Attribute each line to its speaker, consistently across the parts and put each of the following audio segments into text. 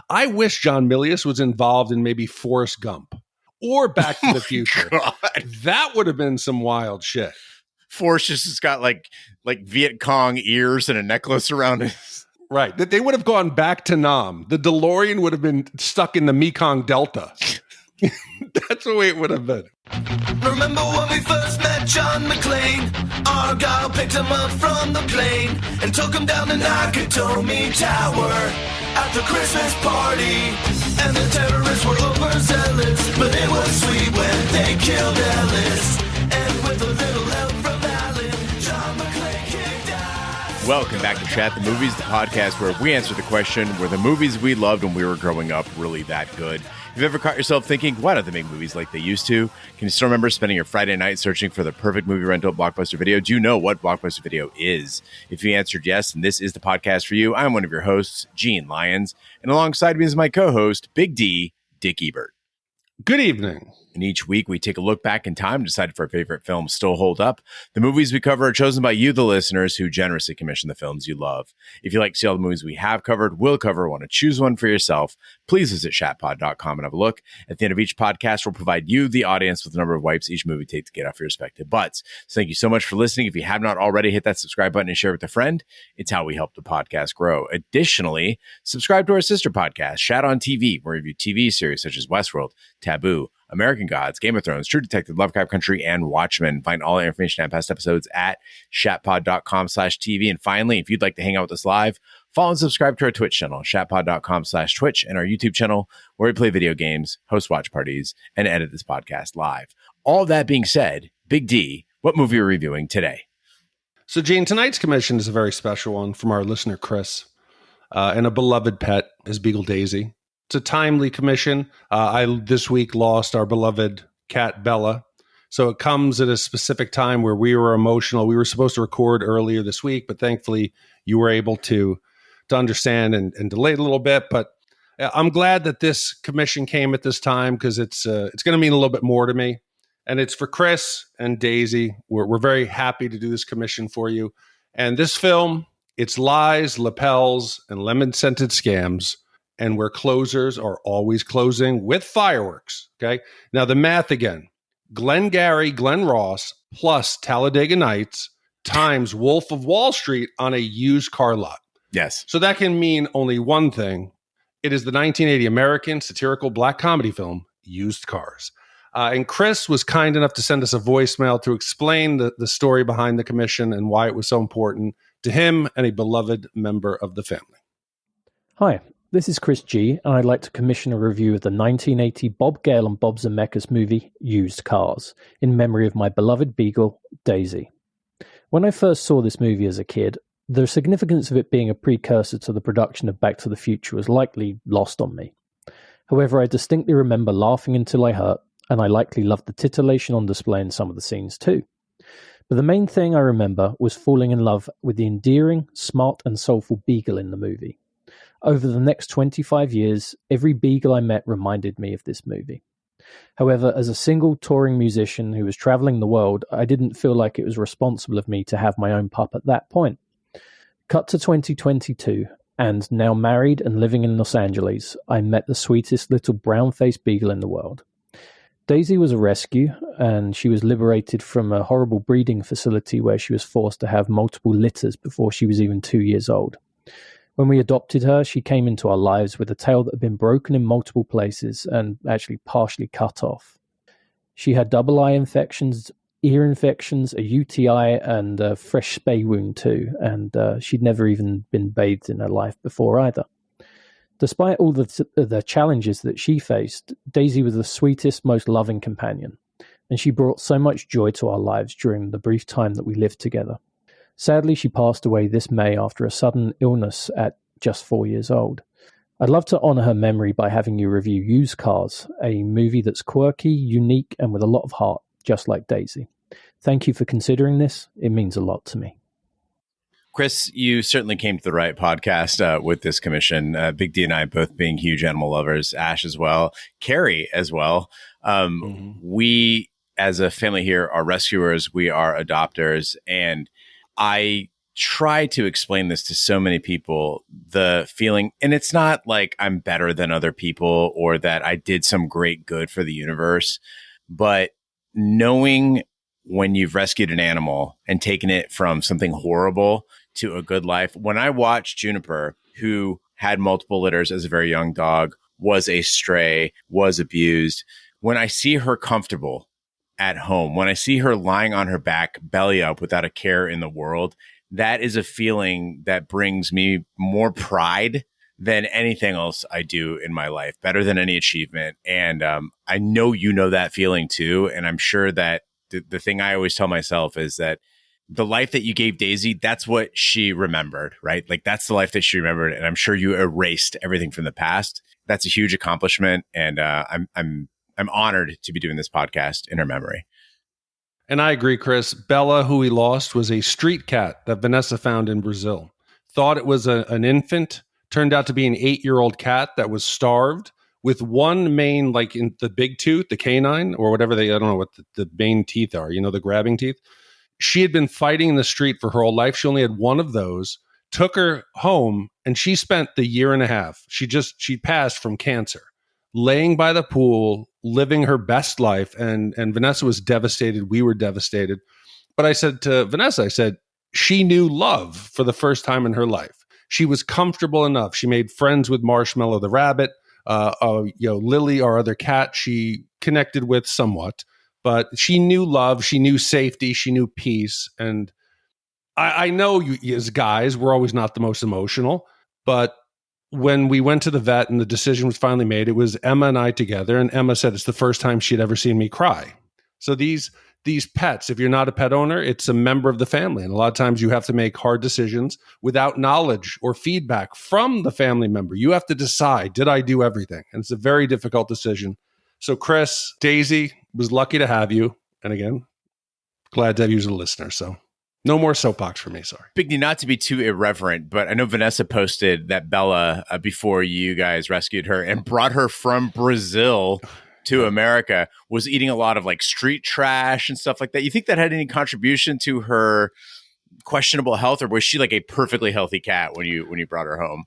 Speaker 1: I wish John Milius was involved in maybe Forrest Gump or Back to the Future.
Speaker 2: God.
Speaker 1: That would have been some wild shit.
Speaker 2: Forrest just has got like Viet Cong ears and a necklace around his.
Speaker 1: Right. That they would have gone back to Nam. The DeLorean would have been stuck in the Mekong Delta. That's the way it would have been.
Speaker 3: Remember when we first met John McClane? Argyle picked him up from the plane and took him down to Nakatomi Tower at the Christmas party. And the terrorists were overzealous, but it was sweet when they killed Ellis. And with a little help from Alan, John McClane kicked ass.
Speaker 2: Welcome back to Shat the Movies, the podcast where we answer the question, were the movies we loved when we were growing up really that good? If you've ever caught yourself thinking, why don't they make movies like they used to? Can you still remember spending your Friday night searching for the perfect movie rental at Blockbuster Video? Do you know what Blockbuster Video is? If you answered yes, and this is the podcast for you, I'm one of your hosts, Gene Lyons, and alongside me is my co-host, Big D, Dick Ebert.
Speaker 1: Good evening.
Speaker 2: And each week we take a look back in time and decide if our favorite films still hold up. The movies we cover are chosen by you, the listeners, who generously commission the films you love. If you like to see all the movies we have covered, will cover, want to choose one for yourself, please visit shatpod.com and have a look. At the end of each podcast, we'll provide you, the audience, with the number of wipes each movie takes to get off your respective butts. So thank you so much for listening. If you have not already, hit that subscribe button and share with a friend. It's how we help the podcast grow. Additionally, subscribe to our sister podcast, Shat on TV, where we review TV series such as Westworld, Taboo, American Gods, Game of Thrones, True Detective, Lovecraft Country, and Watchmen. Find all the information and past episodes at shatpod.com/TV. And finally, if you'd like to hang out with us live, follow and subscribe to our Twitch channel, shatpod.com/Twitch, and our YouTube channel, where we play video games, host watch parties, and edit this podcast live. All that being said, Big D, what movie are we reviewing today?
Speaker 1: So, Gene, tonight's commission is a very special one from our listener, Chris, and a beloved pet is Beagle Daisy. It's a timely commission. I this week lost our beloved cat, Bella. So it comes at a specific time where we were emotional. We were supposed to record earlier this week, but thankfully you were able to understand and delay it a little bit. But I'm glad that this commission came at this time because it's going to mean a little bit more to me. And it's for Chris and Daisy. We're very happy to do this commission for you. And this film, it's lies, lapels, and lemon-scented scams, and where closers are always closing with fireworks. Okay. Now the math again, Glengarry Glen Ross plus Talladega Nights times Wolf of Wall Street on a used car lot.
Speaker 2: Yes.
Speaker 1: So that can mean only one thing. It is the 1980 American satirical black comedy film, Used Cars. And Chris was kind enough to send us a voicemail to explain the story behind the commission and why it was so important to him and a beloved member of the family.
Speaker 4: Hi. This is Chris G, and I'd like to commission a review of the 1980 Bob Gale and Bob Zemeckis movie, Used Cars, in memory of my beloved beagle, Daisy. When I first saw this movie as a kid, the significance of it being a precursor to the production of Back to the Future was likely lost on me. However, I distinctly remember laughing until I hurt, and I likely loved the titillation on display in some of the scenes too. But the main thing I remember was falling in love with the endearing, smart, and soulful beagle in the movie. Over the next 25 years, every beagle I met reminded me of this movie. However, as a single touring musician who was traveling the world, I didn't feel like it was responsible of me to have my own pup at that point. Cut to 2022, and now married and living in Los Angeles, I met the sweetest little brown-faced beagle in the world. Daisy was a rescue, and she was liberated from a horrible breeding facility where she was forced to have multiple litters before she was even 2 years old. When we adopted her, she came into our lives with a tail that had been broken in multiple places and actually partially cut off. She had double eye infections, ear infections, a UTI, and a fresh spay wound too, and she'd never even been bathed in her life before either. Despite all the challenges that she faced, Daisy was the sweetest, most loving companion, and she brought so much joy to our lives during the brief time that we lived together. Sadly, she passed away this May after a sudden illness at just 4 years old. I'd love to honor her memory by having you review Used Cars, a movie that's quirky, unique, and with a lot of heart, just like Daisy. Thank you for considering this. It means a lot to me.
Speaker 2: Chris, you certainly came to the right podcast with this commission. Big D and I both being huge animal lovers, Ash as well, Carrie as well. We, as a family here, are rescuers. We are adopters. And I try to explain this to so many people, the feeling, and it's not like I'm better than other people or that I did some great good for the universe, but knowing when you've rescued an animal and taken it from something horrible to a good life. When I watched Juniper, who had multiple litters as a very young dog, was a stray, was abused, when I see her comfortable at home, when I see her lying on her back, belly up without a care in the world, that is a feeling that brings me more pride than anything else I do in my life, better than any achievement. And I know you know that feeling too. And I'm sure that the thing I always tell myself is that the life that you gave Daisy, that's what she remembered, right? Like that's the life that she remembered. And I'm sure you erased everything from the past. That's a huge accomplishment. And I'm honored to be doing this podcast in her memory.
Speaker 1: And I agree, Chris. Bella, who we lost, was a street cat that Vanessa found in Brazil. Thought it was an infant. Turned out to be an 8-year-old cat that was starved with one main, like in the big tooth, the canine, or whatever I don't know what the main teeth are, the grabbing teeth. She had been fighting in the street for her whole life. She only had one of those, took her home, and she spent the year and a half. She passed from cancer, laying by the pool, living her best life. And Vanessa was devastated. We were devastated. But I said to Vanessa, she knew love for the first time in her life. She was comfortable enough. She made friends with Marshmallow the rabbit. Lily, our other cat, she connected with somewhat. But she knew love. She knew safety. She knew peace. And I know you as guys, we're always not the most emotional. But when we went to the vet and the decision was finally made, it was Emma and I together. And Emma said it's the first time she'd ever seen me cry. So these pets, if you're not a pet owner, it's a member of the family. And a lot of times you have to make hard decisions without knowledge or feedback from the family member. You have to decide, did I do everything? And it's a very difficult decision. So Chris, Daisy was lucky to have you. And again, glad to have you as a listener. So no more soapbox for me, sorry.
Speaker 2: Big D, not to be too irreverent, but I know Vanessa posted that Bella, before you guys rescued her and brought her from Brazil to America, was eating a lot of like street trash and stuff like that. You think that had any contribution to her questionable health, or was she like a perfectly healthy cat when you brought her home?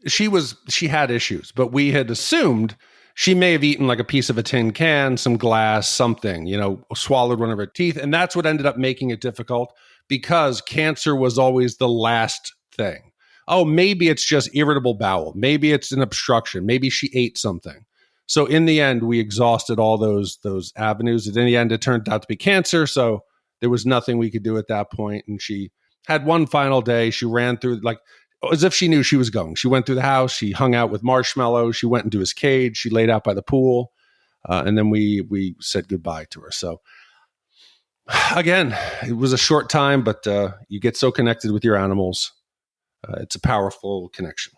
Speaker 1: She had issues, but we had assumed she may have eaten like a piece of a tin can, some glass, something, swallowed one of her teeth. And that's what ended up making it difficult, because cancer was always the last thing. Oh, maybe it's just irritable bowel. Maybe it's an obstruction. Maybe she ate something. So in the end, we exhausted all those avenues. And in the end, it turned out to be cancer. So there was nothing we could do at that point. And she had one final day. She ran through like as if she knew she was going. She went through the house. She hung out with Marshmallow. She went into his cage. She laid out by the pool. And then we said goodbye to her. So again, it was a short time, but you get so connected with your animals. It's a powerful connection.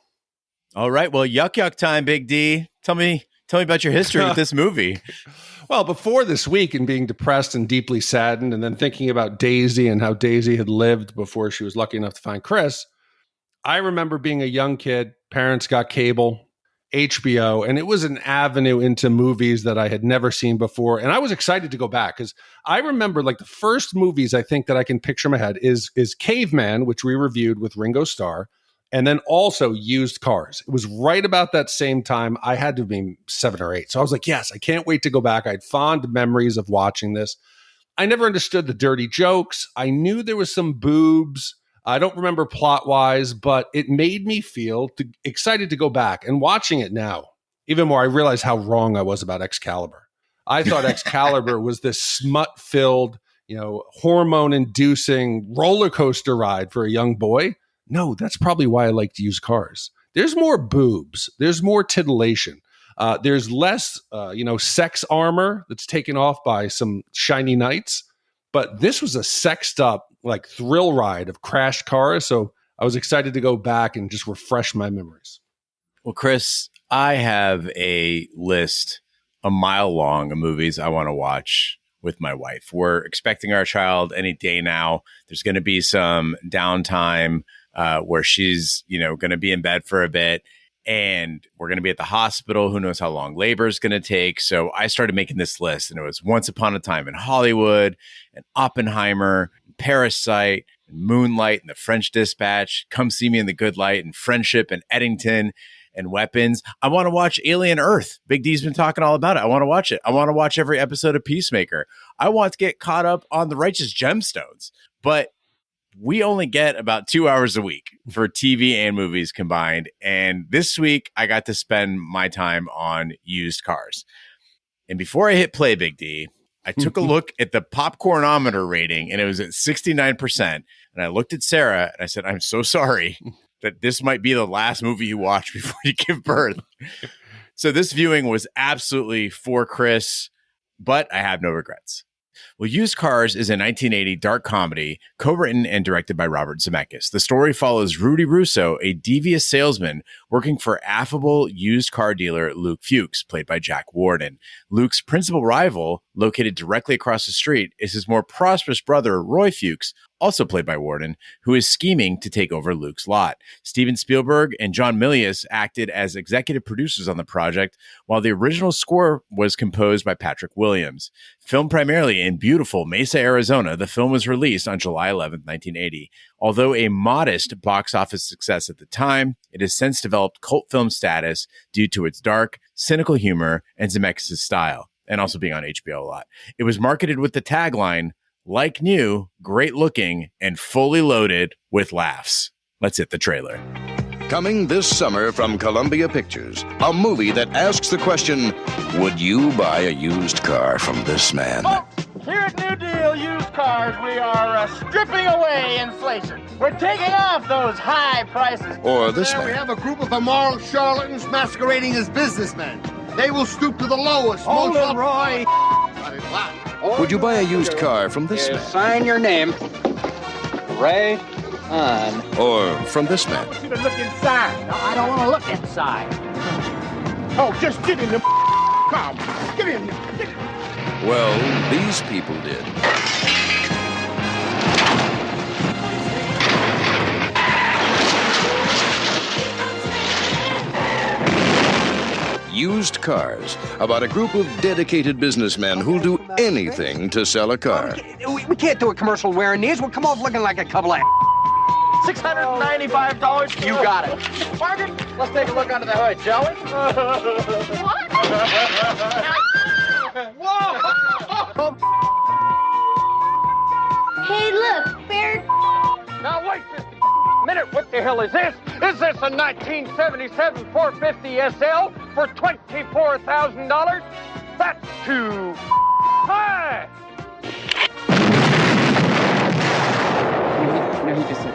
Speaker 2: All right. Well, yuck time, Big D. Tell me about your history with this movie.
Speaker 1: Well, before this week and being depressed and deeply saddened, and then thinking about Daisy and how Daisy had lived before she was lucky enough to find Chris, I remember being a young kid, parents got cable, HBO, and it was an avenue into movies that I had never seen before. And I was excited to go back because I remember like the first movies I think that I can picture in my head is Caveman, which we reviewed with Ringo Starr, and then also Used Cars. It was right about that same time. I had to be 7 or 8. So I was like, yes, I can't wait to go back. I had fond memories of watching this. I never understood the dirty jokes. I knew there was some boobs. I don't remember plot-wise, but it made me feel excited to go back. And watching it now, even more, I realized how wrong I was about Excalibur. I thought Excalibur was this smut-filled, hormone-inducing roller coaster ride for a young boy. No, that's probably why I like to use cars. There's more boobs. There's more titillation. There's less, sex armor that's taken off by some shiny knights. But this was a sexed up, like thrill ride of crashed cars. So I was excited to go back and just refresh my memories.
Speaker 2: Well, Chris, I have a list a mile long of movies I want to watch with my wife. We're expecting our child any day now. There's going to be some downtime where she's, going to be in bed for a bit. And we're going to be at the hospital. Who knows how long labor is going to take. So I started making this list, and it was Once Upon a Time in Hollywood, and Oppenheimer, and Parasite, Moonlight and The French Dispatch, Come See Me in the Good Light and Friendship and Eddington and Weapons. I want to watch Alien Earth. Big D's been talking all about it. I want to watch it. I want to watch every episode of Peacemaker. I want to get caught up on The Righteous Gemstones. But we only get about 2 hours a week for TV and movies combined. And this week, I got to spend my time on used cars. And before I hit play, Big D, I took a look at the popcornometer rating, and it was at 69%. And I looked at Sarah, and I said, I'm so sorry that this might be the last movie you watch before you give birth. So this viewing was absolutely for Chris, but I have no regrets. Well, Used Cars is a 1980 dark comedy co-written and directed by Robert Zemeckis. The story follows Rudy Russo, a devious salesman working for affable used car dealer Luke Fuchs, played by Jack Warden. Luke's principal rival, located directly across the street, is his more prosperous brother, Roy Fuchs, also played by Warden, who is scheming to take over Luke's lot. Steven Spielberg and John Milius acted as executive producers on the project, while the original score was composed by Patrick Williams. Filmed primarily in beautiful Mesa, Arizona, the film was released on July 11, 1980. Although a modest box office success at the time, it has since developed cult film status due to its dark, cynical humor and Zemeckis' style, and also being on HBO a lot. It was marketed with the tagline, like new, great looking, and fully loaded with laughs. Let's hit the trailer.
Speaker 5: Coming this summer from Columbia Pictures, a movie that asks the question, would you buy a used car from this man?
Speaker 6: Folks, here at New Deal Used Cars, we are stripping away inflation. We're taking off those high prices.
Speaker 5: Or this
Speaker 7: We
Speaker 5: man?
Speaker 7: have a group of immoral charlatans masquerading as businessmen. They will stoop to the lowest,
Speaker 6: Hold
Speaker 7: most
Speaker 6: it, Roy.
Speaker 5: Would you buy a used car from this man?
Speaker 8: Sign your name right on.
Speaker 5: Or from this man?
Speaker 6: You can look inside. No, I don't want to look inside. Oh, just get in the car. Get in. Get in.
Speaker 5: Well, these people did. Used Cars, about a group of dedicated businessmen who'll do anything to sell a car.
Speaker 8: We can't do a commercial wearing these. We'll come off looking like a couple of
Speaker 6: $695. You got it. Margaret, let's take a look under the hood, shall we? Whoa!
Speaker 9: Hey, look, Bear.
Speaker 6: Now wait just a minute. What the hell is this? Is this a 1977 450 SL for $24,000? That's too high.
Speaker 10: No, he just said.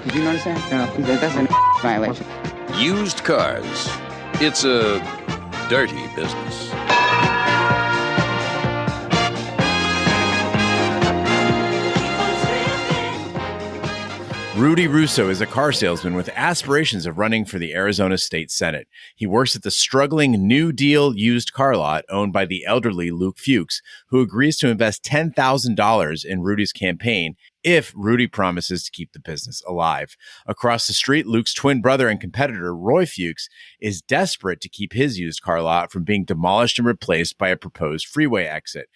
Speaker 10: Did you notice that? No, that's a violation.
Speaker 5: Used Cars. It's a dirty business.
Speaker 2: Rudy Russo is a car salesman with aspirations of running for the Arizona State Senate. He works at the struggling New Deal used car lot owned by the elderly Luke Fuchs, who agrees to invest $10,000 in Rudy's campaign if Rudy promises to keep the business alive. Across the street, Luke's twin brother and competitor, Roy Fuchs, is desperate to keep his used car lot from being demolished and replaced by a proposed freeway exit.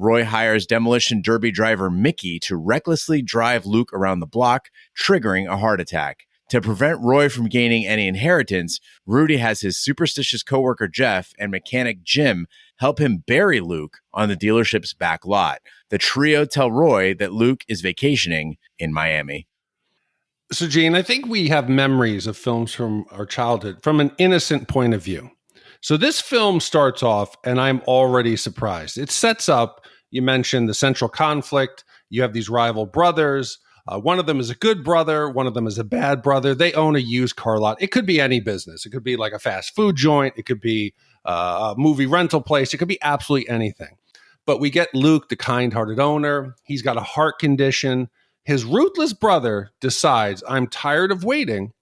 Speaker 2: Roy hires demolition derby driver Mickey to recklessly drive Luke around the block, triggering a heart attack. To prevent Roy from gaining any inheritance, Rudy has his superstitious coworker Jeff and mechanic Jim help him bury Luke on the dealership's back lot. The trio tell Roy that Luke is vacationing in Miami.
Speaker 1: So, Gene, I think we have memories of films from our childhood from an innocent point of view. So this film starts off, and I'm already surprised. It sets up, you mentioned the central conflict. You have these rival brothers. One of them is a good brother. One of them is a bad brother. They own a used car lot. It could be any business. It could be like a fast food joint. It could be a movie rental place. It could be absolutely anything. But we get Luke, the kind-hearted owner. He's got a heart condition. His ruthless brother decides, I'm tired of waiting.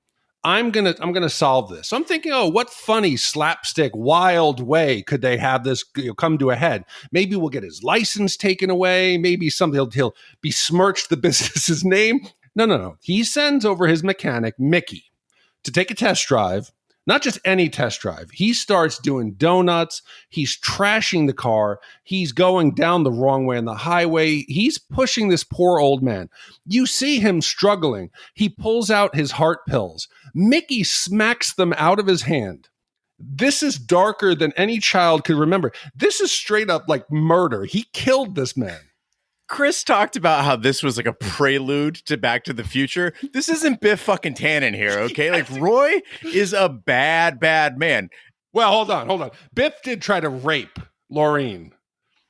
Speaker 1: I'm gonna solve this. So I'm thinking, oh, what funny slapstick, wild way could they have this come to a head? Maybe we'll get his license taken away. Maybe he'll besmirch the business's name. No. He sends over his mechanic Mickey to take a test drive Not just any test drive. He starts doing donuts. He's trashing the car. He's going down the wrong way on the highway. He's pushing this poor old man. You see him struggling. He pulls out his heart pills. Mickey smacks them out of his hand. This is darker than any child could remember. This is straight up like murder. He killed this man.
Speaker 2: Chris talked about how this was like a prelude to Back to the Future. This isn't Biff fucking Tannen here, okay? Like, Roy is a bad, bad man.
Speaker 1: Well, hold on. Biff did try to rape Laureen.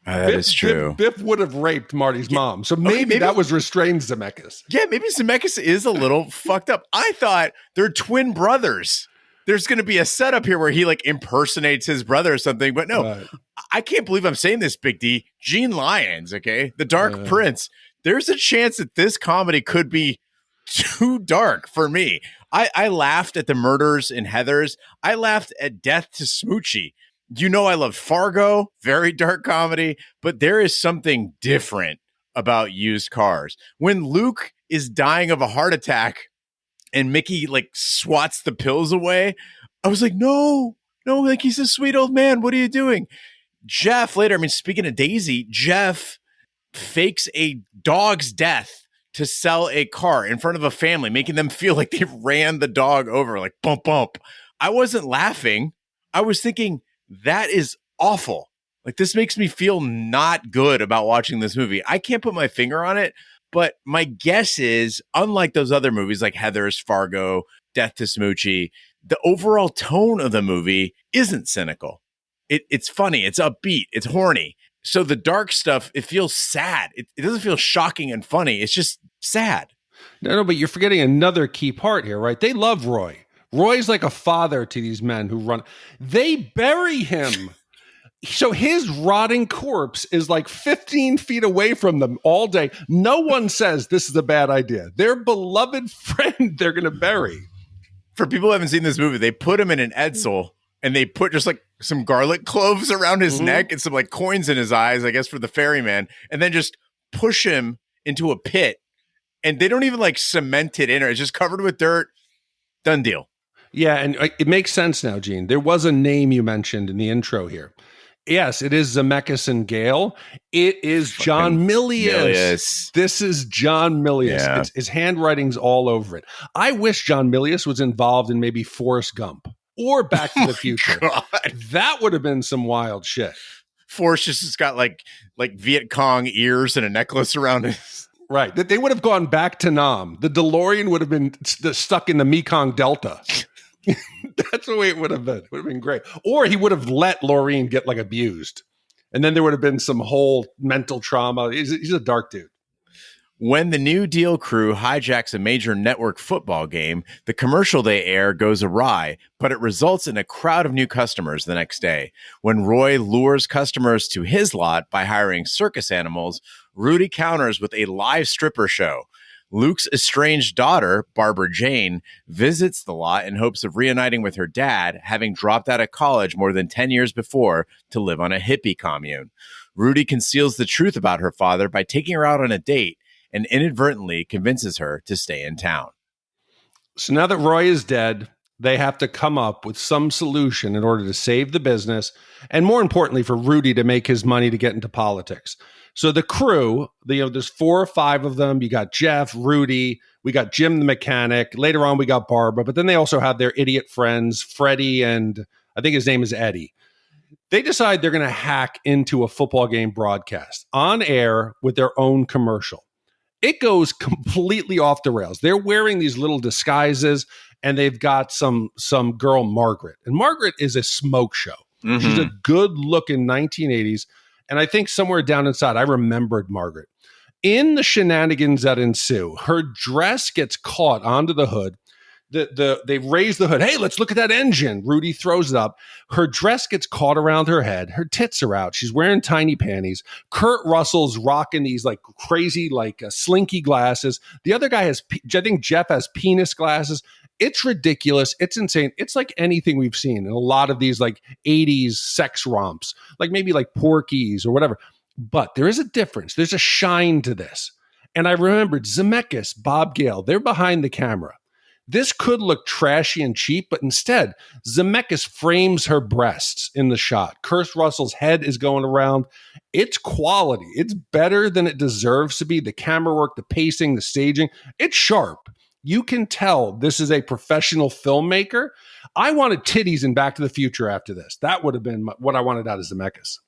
Speaker 2: That is true.
Speaker 1: Biff would have raped Marty's mom. So maybe that was restrained Zemeckis.
Speaker 2: Yeah, maybe Zemeckis is a little fucked up. I thought they're twin brothers. There's going to be a setup here where he like impersonates his brother or something. But no, right. I can't believe I'm saying this, Big D. Gene Lyons, okay? The Dark Prince. There's a chance that this comedy could be too dark for me. I laughed at the murders in Heathers. I laughed at Death to Smoochie. You know I love Fargo, very dark comedy, but there is something different about Used Cars. When Luke is dying of a heart attack and Mickey like swats the pills away, I was like, no, like he's a sweet old man. What are you doing? Jeff later, I mean, speaking of Daisy, Jeff fakes a dog's death to sell a car in front of a family, making them feel like they ran the dog over, like bump, bump. I wasn't laughing. I was thinking, that is awful. Like, this makes me feel not good about watching this movie. I can't put my finger on it, but my guess is, unlike those other movies like Heathers, Fargo, Death to Smoochie, the overall tone of the movie isn't cynical. It's funny, it's upbeat, it's horny. So the dark stuff, it feels sad. It doesn't feel shocking and funny. It's just sad.
Speaker 1: No, but you're forgetting another key part here, right? They love Roy. Roy's like a father to these men who run. They bury him. So his rotting corpse is like 15 feet away from them all day. No one says this is a bad idea. Their beloved friend they're going to bury.
Speaker 2: For people who haven't seen this movie, they put him in an Edsel and they put just like some garlic cloves around his neck and some like coins in his eyes, I guess, for the ferryman, and then just push him into a pit. And they don't even like cement it in, or it's just covered with dirt. Done deal.
Speaker 1: Yeah, and it makes sense now, Gene. There was a name you mentioned in the intro here. Yes, it is Zemeckis and Gale. It is John Milius. This is John Milius.
Speaker 2: Yeah.
Speaker 1: His handwriting's all over it. I wish John Milius was involved in maybe Forrest Gump or Back to the Future.
Speaker 2: God.
Speaker 1: That would have been some wild shit.
Speaker 2: Forrest just has got like Viet Cong ears and a necklace around his...
Speaker 1: Right. They would have gone back to Nam. The DeLorean would have been stuck in the Mekong Delta. That's the way it would have been. It would have been great. Or he would have let Laureen get like abused. And then there would have been some whole mental trauma. He's a dark dude.
Speaker 2: When the New Deal crew hijacks a major network football game, the commercial they air goes awry, but it results in a crowd of new customers the next day. When Roy lures customers to his lot by hiring circus animals, Rudy counters with a live stripper show. Luke's estranged daughter, Barbara Jane, visits the lot in hopes of reuniting with her dad, having dropped out of college more than 10 years before to live on a hippie commune. Rudy conceals the truth about her father by taking her out on a date and inadvertently convinces her to stay in town.
Speaker 1: So now that Roy is dead, they have to come up with some solution in order to save the business, and more importantly, for Rudy to make his money to get into politics. So the crew, there's 4 or 5 of them. You got Jeff, Rudy, we got Jim the mechanic. Later on, we got Barbara, but then they also have their idiot friends, Freddie, and I think his name is Eddie. They decide they're going to hack into a football game broadcast on air with their own commercial. It goes completely off the rails. They're wearing these little disguises, and they've got some girl, Margaret. And Margaret is a smoke show. Mm-hmm. She's a good-looking 1980s. And I think somewhere down inside, I remembered Margaret. In the shenanigans that ensue, her dress gets caught onto the hood. They raise the hood. Hey, let's look at that engine. Rudy throws it up. Her dress gets caught around her head. Her tits are out. She's wearing tiny panties. Kurt Russell's rocking these like crazy, like slinky glasses. The other guy has, I think Jeff has penis glasses. It's ridiculous. It's insane. It's like anything we've seen in a lot of these like 80s sex romps, like maybe like Porky's or whatever. But there is a difference. There's a shine to this. And I remembered Zemeckis, Bob Gale, they're behind the camera. This could look trashy and cheap, but instead, Zemeckis frames her breasts in the shot. Kurt Russell's head is going around. It's quality. It's better than it deserves to be. The camera work, the pacing, the staging, it's sharp. You can tell this is a professional filmmaker. I wanted titties in Back to the Future after this. That would have been what I wanted out of Zemeckis.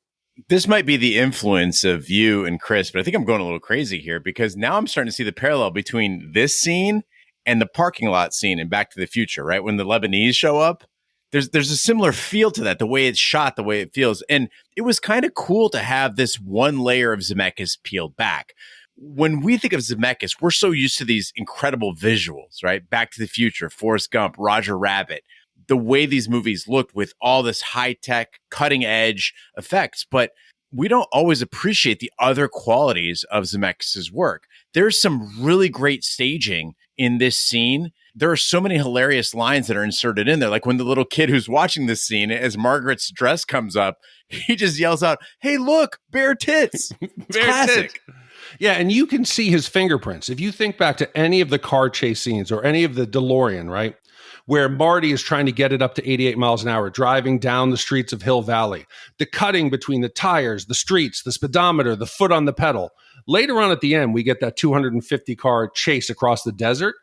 Speaker 2: This might be the influence of you and Chris, but I think I'm going a little crazy here because now I'm starting to see the parallel between this scene and the parking lot scene in Back to the Future, right? When the Lebanese show up, there's a similar feel to that, the way it's shot, the way it feels. And it was kind of cool to have this one layer of Zemeckis peeled back. When we think of Zemeckis, we're so used to these incredible visuals, right? Back to the Future, Forrest Gump, Roger Rabbit, the way these movies looked with all this high-tech, cutting-edge effects. But we don't always appreciate the other qualities of Zemeckis' work. There's some really great staging in this scene. There are so many hilarious lines that are inserted in there. Like when the little kid who's watching this scene, as Margaret's dress comes up, he just yells out, "Hey, look, bare tits." It's
Speaker 1: Bare
Speaker 2: classic.
Speaker 1: tits. Yeah, and you can see his fingerprints. If you think back to any of the car chase scenes or any of the DeLorean, right, where Marty is trying to get it up to 88 miles an hour, driving down the streets of Hill Valley, the cutting between the tires, the streets, the speedometer, the foot on the pedal. Later on at the end, we get that 250 car chase across the desert.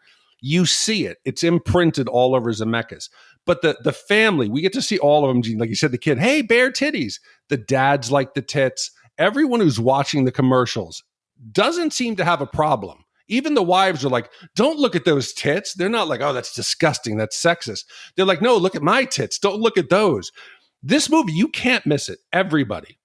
Speaker 1: You see it. It's imprinted all over Zemeckis. But the family, we get to see all of them. Gene, like you said, the kid, hey, bare titties. The dads like the tits. Everyone who's watching the commercials doesn't seem to have a problem. Even the wives are like, don't look at those tits. They're not like, oh, that's disgusting. That's sexist. They're like, no, look at my tits. Don't look at those. This movie, you can't miss it. Everybody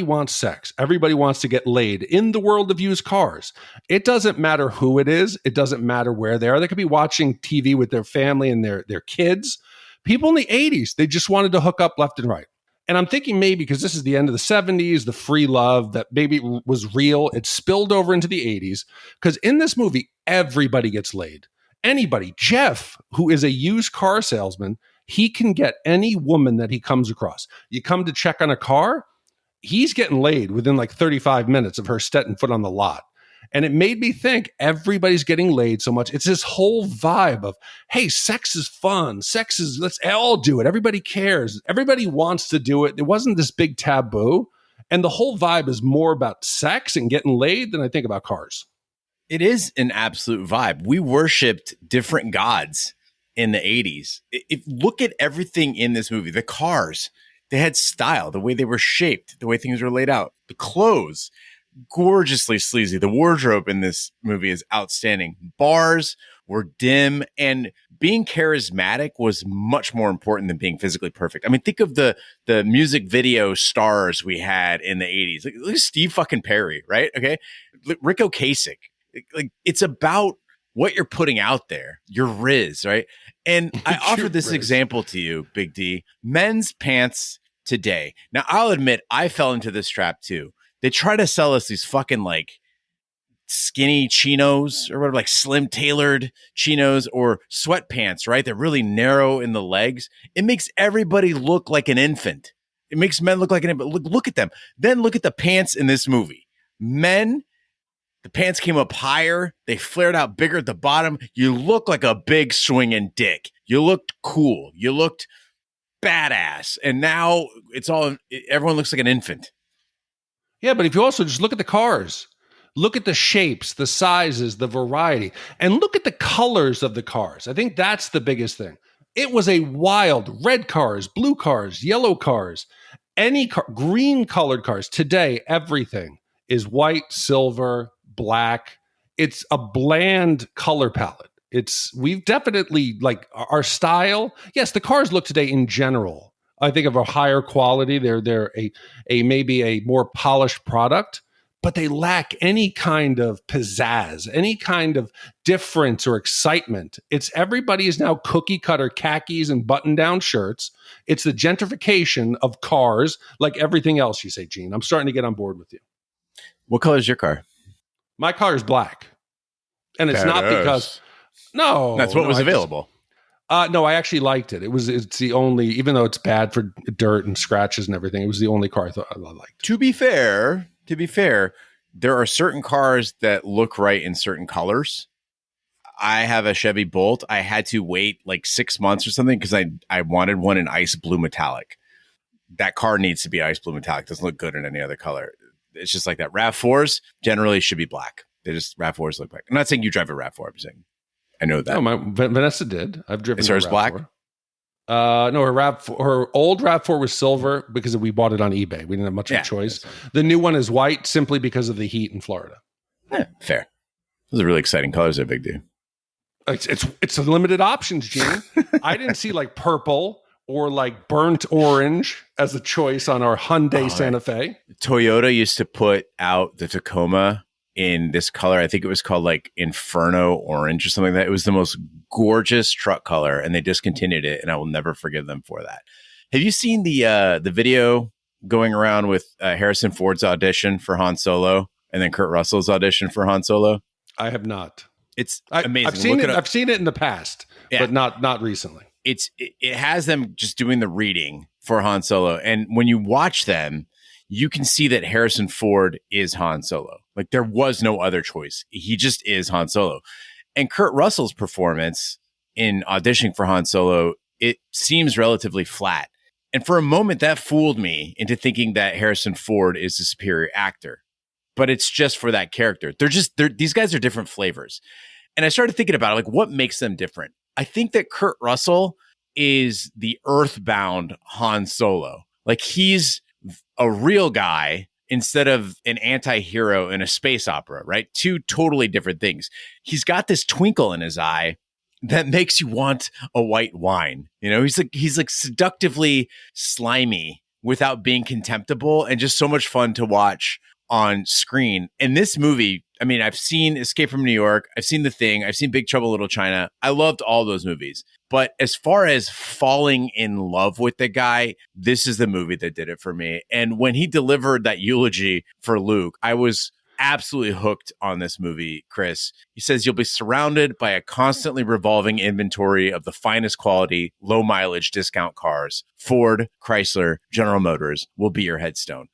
Speaker 1: wants sex. Everybody wants to get laid in the world of used cars. It doesn't matter who it is. It doesn't matter where they are. They could be watching TV with their family and their kids. People in the 80s, they just wanted to hook up left and right. And I'm thinking maybe because this is the end of the 70s, the free love that maybe was real, it spilled over into the 80s. Because in this movie, everybody gets laid. Anybody. Jeff, who is a used car salesman, he can get any woman that he comes across. You come to check on a car, he's getting laid within like 35 minutes of her setting foot on the lot. And it made me think everybody's getting laid so much. It's this whole vibe of, hey, sex is fun. Sex is, let's all do it. Everybody cares. Everybody wants to do it. It wasn't this big taboo. And the whole vibe is more about sex and getting laid than I think about cars.
Speaker 2: It is an absolute vibe. We worshipped different gods in the 80s. If look at everything in this movie, the cars, they had style, the way they were shaped, the way things were laid out, the clothes, gorgeously sleazy. The wardrobe in this movie is outstanding. Bars were dim, and being charismatic was much more important than being physically perfect. I mean, think of the music video stars we had in the 80s. Look at Steve fucking Perry, right? Okay. Rick Ocasek. Like it's about what you're putting out there, your Riz, right? And I offer this example to you, Big D. Men's pants today. Now, I'll admit I fell into this trap too. They try to sell us these fucking like skinny chinos or whatever, like slim tailored chinos or sweatpants, right? They're really narrow in the legs. It makes everybody look like an infant. It makes men look like an infant. Look at them. Then look at the pants in this movie. Men, the pants came up higher. They flared out bigger at the bottom. You look like a big swinging dick. You looked cool. You looked badass. And now everyone looks like an infant.
Speaker 1: Yeah, but if you also just look at the cars, look at the shapes, the sizes, the variety, and look at the colors of the cars. I think that's the biggest thing. It was a wild red cars, blue cars, yellow cars, any car, green colored cars. Today, everything is white, silver, black. It's a bland color palette. We've definitely like our style. Yes, the cars look today in general, I think, of a higher quality. They're a maybe a more polished product, but they lack any kind of pizzazz, any kind of difference or excitement. Everybody is now cookie cutter khakis and button down shirts. It's the gentrification of cars, like everything else you say, Gene. I'm starting to get on board with you.
Speaker 2: What color is your car?
Speaker 1: My car is black, and it's not because
Speaker 2: that's what was available.
Speaker 1: No, I actually liked it. It's the only, even though it's bad for dirt and scratches and everything, it was the only car I thought I liked.
Speaker 2: To be fair, there are certain cars that look right in certain colors. I have a Chevy Bolt. I had to wait like 6 months or something because I wanted one in ice blue metallic. That car needs to be ice blue metallic. Doesn't look good in any other color. It's just like that. RAV4s generally should be black. RAV4s look black. I'm not saying you drive a RAV4. I'm saying I know that.
Speaker 1: No, Vanessa did. I've driven.
Speaker 2: Is hers black?
Speaker 1: No, her old RAV4 was silver because we bought it on eBay. We didn't have much of a choice. The new one is white simply because of the heat in Florida.
Speaker 2: Yeah, fair. Those are really exciting colors. They're big, dude.
Speaker 1: It's a limited options, Gene. I didn't see like purple or like burnt orange as a choice on our Hyundai Santa Fe.
Speaker 2: Toyota used to put out the Tacoma in this color. I think it was called like Inferno Orange or something like that. It was the most gorgeous truck color, and they discontinued it, and I will never forgive them for that. Have you seen the video going around with Harrison Ford's audition for Han Solo and then Kurt Russell's audition for Han Solo?
Speaker 1: I have not.
Speaker 2: It's amazing.
Speaker 1: I've seen it in the past, but not recently.
Speaker 2: It has them just doing the reading for Han Solo, and when you watch them, you can see that Harrison Ford is Han Solo. Like there was no other choice. He just is Han Solo. And Kurt Russell's performance in auditioning for Han Solo, it seems relatively flat. And for a moment that fooled me into thinking that Harrison Ford is the superior actor. But it's just for that character. These guys are different flavors. And I started thinking about it, like what makes them different? I think that Kurt Russell is the earthbound Han Solo. Like he's a real guy instead of an anti-hero in a space opera, right? Two totally different things. He's got this twinkle in his eye that makes you want a white wine. You know, he's like seductively slimy without being contemptible and just so much fun to watch on screen. In this movie, I mean, I've seen Escape from New York, I've seen The Thing, I've seen Big Trouble in Little China. I loved all those movies. But as far as falling in love with the guy, this is the movie that did it for me. And when he delivered that eulogy for Luke, I was absolutely hooked on this movie, Chris. He says, you'll be surrounded by a constantly revolving inventory of the finest quality, low mileage discount cars. Ford, Chrysler, General Motors will be your headstone.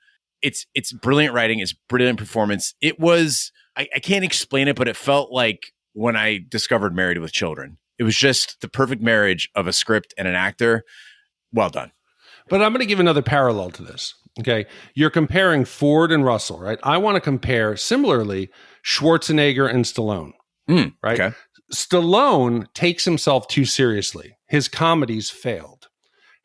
Speaker 2: It's brilliant writing. It's brilliant performance. It was, I can't explain it, but it felt like when I discovered Married with Children. It was just the perfect marriage of a script and an actor. Well done.
Speaker 1: But I'm going to give another parallel to this. Okay. You're comparing Ford and Russell, right? I want to compare similarly Schwarzenegger and Stallone, right? Okay. Stallone takes himself too seriously. His comedies failed.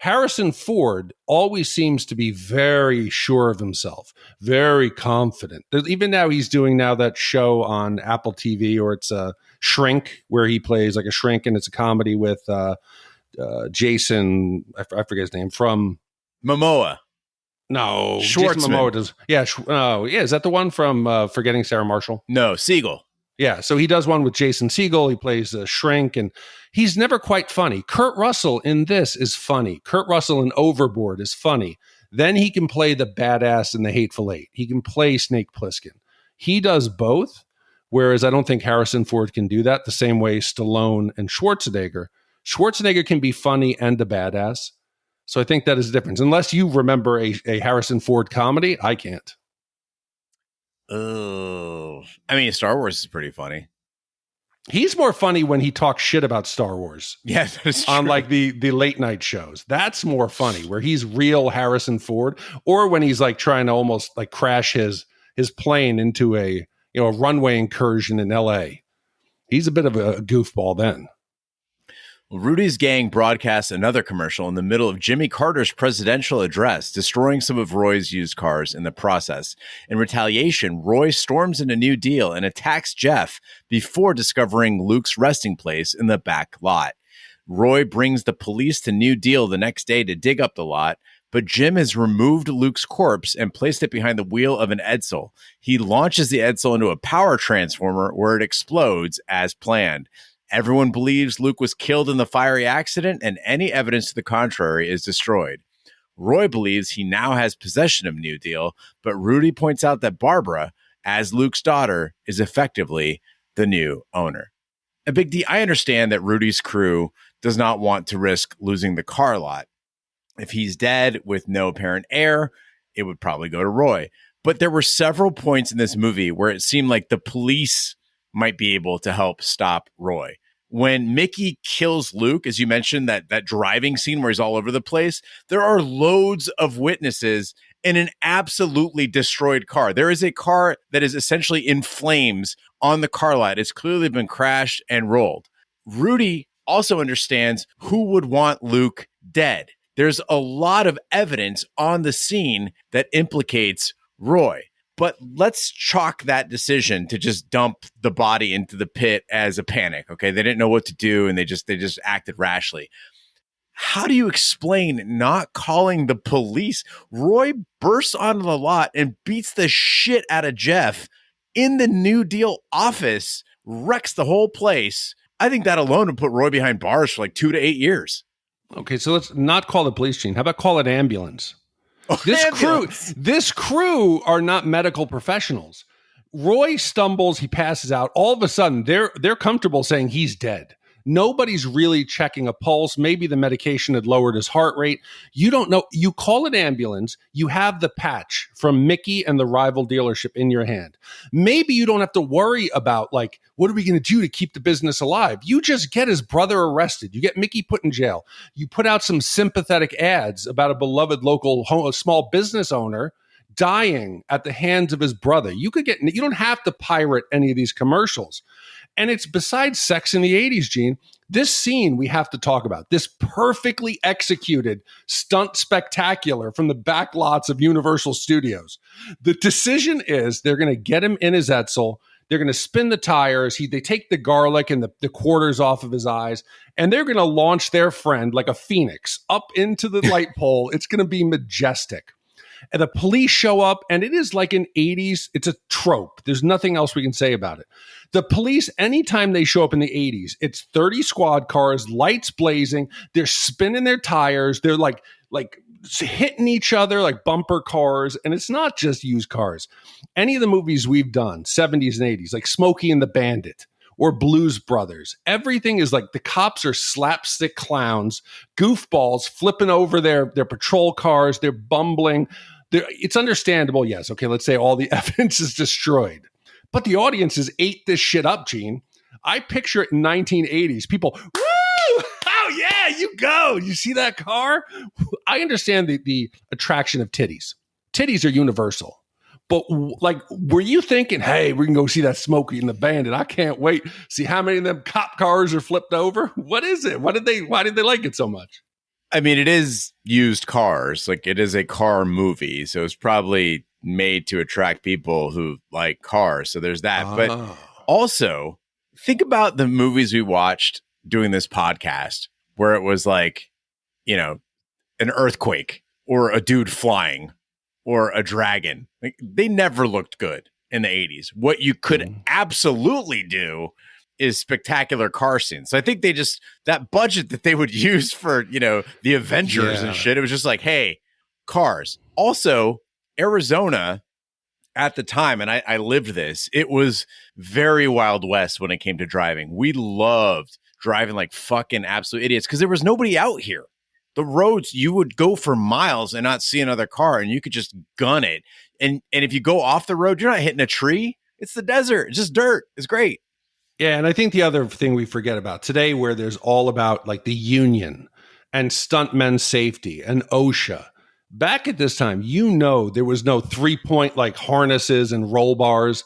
Speaker 1: Harrison Ford always seems to be very sure of himself, very confident. Even now he's doing that show on Apple TV, or it's a Shrink, where he plays like a shrink, and it's a comedy with Jason, I forget his name, from
Speaker 2: Momoa.
Speaker 1: No,
Speaker 2: Schwartzman.
Speaker 1: Jason Momoa does. Yeah, is that the one from Forgetting Sarah Marshall?
Speaker 2: No, Siegel.
Speaker 1: Yeah, so he does one with Jason Segel. He plays a shrink, and he's never quite funny. Kurt Russell in this is funny. Kurt Russell in Overboard is funny. Then he can play the badass in The Hateful Eight. He can play Snake Plissken. He does both, whereas I don't think Harrison Ford can do that the same way Stallone and Schwarzenegger. Schwarzenegger can be funny and a badass. So I think that is the difference. Unless you remember a Harrison Ford comedy, I can't.
Speaker 2: Oh, I mean, Star Wars is pretty funny.
Speaker 1: He's more funny when he talks shit about Star Wars.
Speaker 2: Yeah, that's true.
Speaker 1: On like the late night shows. That's more funny, where he's real Harrison Ford, or when he's like trying to almost like crash his plane into a runway incursion in LA. He's a bit of a goofball then.
Speaker 2: Well, Rudy's gang broadcasts another commercial in the middle of Jimmy Carter's presidential address, destroying some of Roy's used cars in the process. In retaliation, Roy storms into New Deal and attacks Jeff before discovering Luke's resting place in the back lot. Roy brings the police to New Deal the next day to dig up the lot, but Jim has removed Luke's corpse and placed it behind the wheel of an Edsel. He launches the Edsel into a power transformer where it explodes as planned. Everyone believes Luke was killed in the fiery accident, and any evidence to the contrary is destroyed. Roy believes he now has possession of New Deal, but Rudy points out that Barbara, as Luke's daughter, is effectively the new owner. A Big D, I understand that Rudy's crew does not want to risk losing the car lot. If he's dead with no apparent heir, it would probably go to Roy. But there were several points in this movie where it seemed like the police might be able to help stop Roy. When Mickey kills Luke, as you mentioned, that driving scene where he's all over the place, there are loads of witnesses in an absolutely destroyed car. There is a car that is essentially in flames on the car lot. It's clearly been crashed and rolled. Rudy also understands who would want Luke dead. There's a lot of evidence on the scene that implicates Roy. But let's chalk that decision to just dump the body into the pit as a panic. Okay, they didn't know what to do, and they just acted rashly. How do you explain not calling the police? Roy bursts onto the lot and beats the shit out of Jeff in the New Deal office, wrecks the whole place. I think that alone would put Roy behind bars for like 2 to 8 years.
Speaker 1: Okay, so let's not call the police, Gene. How about call it ambulance? This crew are not medical professionals. Roy stumbles, he passes out. All of a sudden, they're comfortable saying he's dead. Nobody's really checking a pulse. Maybe the medication had lowered his heart rate. You don't know. You call an ambulance. You have the patch from Mickey and the rival dealership in your hand. Maybe you don't have to worry about, like, what are we going to do to keep the business alive? You just get his brother arrested. You get Mickey put in jail. You put out some sympathetic ads about a beloved local small business owner dying at the hands of his brother. You don't have to pirate any of these commercials. And it's besides sex in the 80s, Gene, this scene we have to talk about. This perfectly executed stunt spectacular from the back lots of Universal Studios. The decision is they're going to get him in his Edsel. They're going to spin the tires. They take the garlic and the quarters off of his eyes, and they're going to launch their friend like a phoenix up into the light pole. It's going to be majestic. And the police show up, and it is like an 80s. It's a trope. There's nothing else we can say about it. The police, anytime they show up in the 80s, it's 30 squad cars, lights blazing. They're spinning their tires. They're like hitting each other like bumper cars. And it's not just used cars. Any of the movies we've done, 70s and 80s, like Smokey and the Bandit or Blues Brothers, everything is like the cops are slapstick clowns, goofballs flipping over their patrol cars. They're bumbling. It's understandable. Yes. Okay. Let's say all the evidence is destroyed. But the audiences ate this shit up, Gene. I picture it in 1980s. People, woo! Oh, yeah, you go. You see that car? I understand the attraction of titties. Titties are universal. But, like, were you thinking, hey, we can go see that Smokey and the Bandit? I can't wait. See how many of them cop cars are flipped over? What is it? Why did they like it so much?
Speaker 2: I mean, it is used cars. Like, it is a car movie. So it's probably made to attract people who like cars. So there's that. But also, think about the movies we watched doing this podcast where it was like, you know, an earthquake or a dude flying or a dragon. Like, they never looked good in the 80s. What you could absolutely do is spectacular car scenes. So I think that budget that they would use for, you know, the Avengers and shit, it was just like, hey, cars. Also, Arizona at the time, and I lived this, it was very Wild West when it came to driving. We loved driving like fucking absolute idiots because there was nobody out here. The roads, you would go for miles and not see another car, and you could just gun it. And if you go off the road, you're not hitting a tree. It's the desert. It's just dirt. It's great.
Speaker 1: Yeah, and I think the other thing we forget about today, where there's all about like the union and stuntmen's safety and OSHA. Back at this time, you know, there was no 3-point like harnesses and roll bars.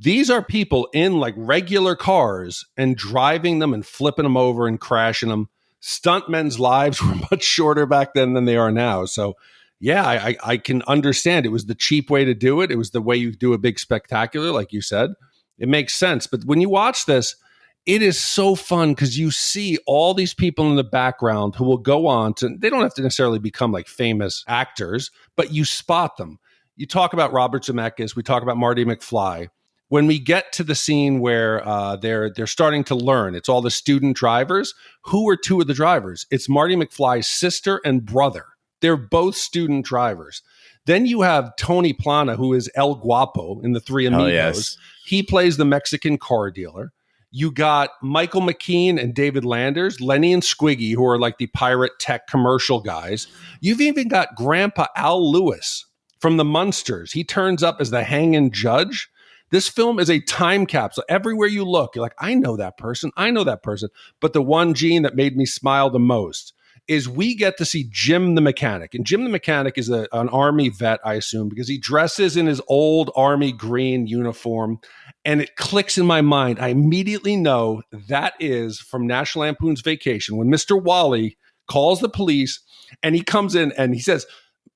Speaker 1: These are people in like regular cars and driving them and flipping them over and crashing them. Stuntmen's lives were much shorter back then than they are now. So, yeah, I can understand. It was the cheap way to do it. It was the way you do a big spectacular, like you said. It makes sense. But when you watch this, it is so fun because you see all these people in the background who will go on to, they don't have to necessarily become like famous actors, but you spot them. You talk about Robert Zemeckis. We talk about Marty McFly. When we get to the scene where they're starting to learn, it's all the student drivers. Who are two of the drivers? It's Marty McFly's sister and brother. They're both student drivers. Then you have Tony Plana, who is El Guapo in the Three Amigos. Oh, yes. He plays the Mexican car dealer. You got Michael McKean and David Landers, Lenny and Squiggy, who are like the pirate tech commercial guys. You've even got Grandpa Al Lewis from the Munsters. He turns up as the hanging judge. This film is a time capsule. Everywhere you look, you're like, I know that person. I know that person. But the one, Gene, that made me smile the most is we get to see Jim the mechanic. And Jim the mechanic is an Army vet, I assume, because he dresses in his old Army green uniform. And it clicks in my mind. I immediately know that is from National Lampoon's Vacation when Mr. Wally calls the police and he comes in and he says,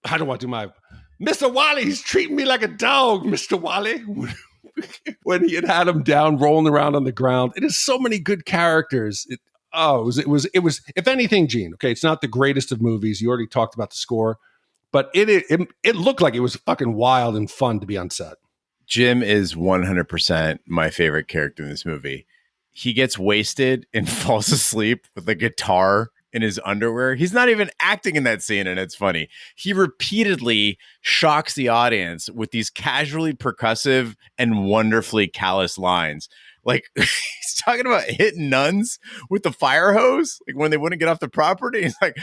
Speaker 1: I don't want to do my Mr. Wally, he's treating me like a dog, Mr. Wally. When he had him down, rolling around on the ground. It is so many good characters. It was, if anything, Gene, okay, it's not the greatest of movies. You already talked about the score, but it looked like it was fucking wild and fun to be on set.
Speaker 2: Jim is 100% my favorite character in this movie. He gets wasted and falls asleep with a guitar in his underwear. He's not even acting in that scene, and it's funny. He repeatedly shocks the audience with these casually percussive and wonderfully callous lines. Like, he's talking about hitting nuns with the fire hose, like when they wouldn't get off the property. He's like,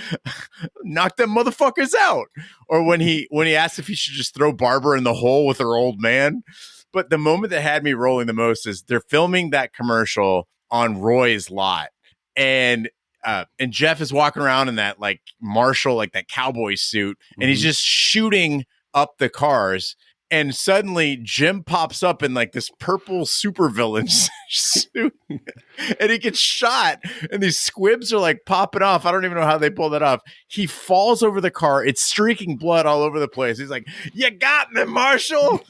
Speaker 2: knock them motherfuckers out. Or when he asks if he should just throw Barbara in the hole with her old man. But the moment that had me rolling the most is they're filming that commercial on Roy's lot. And Jeff is walking around in that like Marshall, like that cowboy suit, and he's just shooting up the cars. And suddenly Jim pops up in like this purple supervillain suit and he gets shot and these squibs are like popping off. I don't even know how they pull that off. He falls over the car. It's streaking blood all over the place. He's like, you got me, Marshall.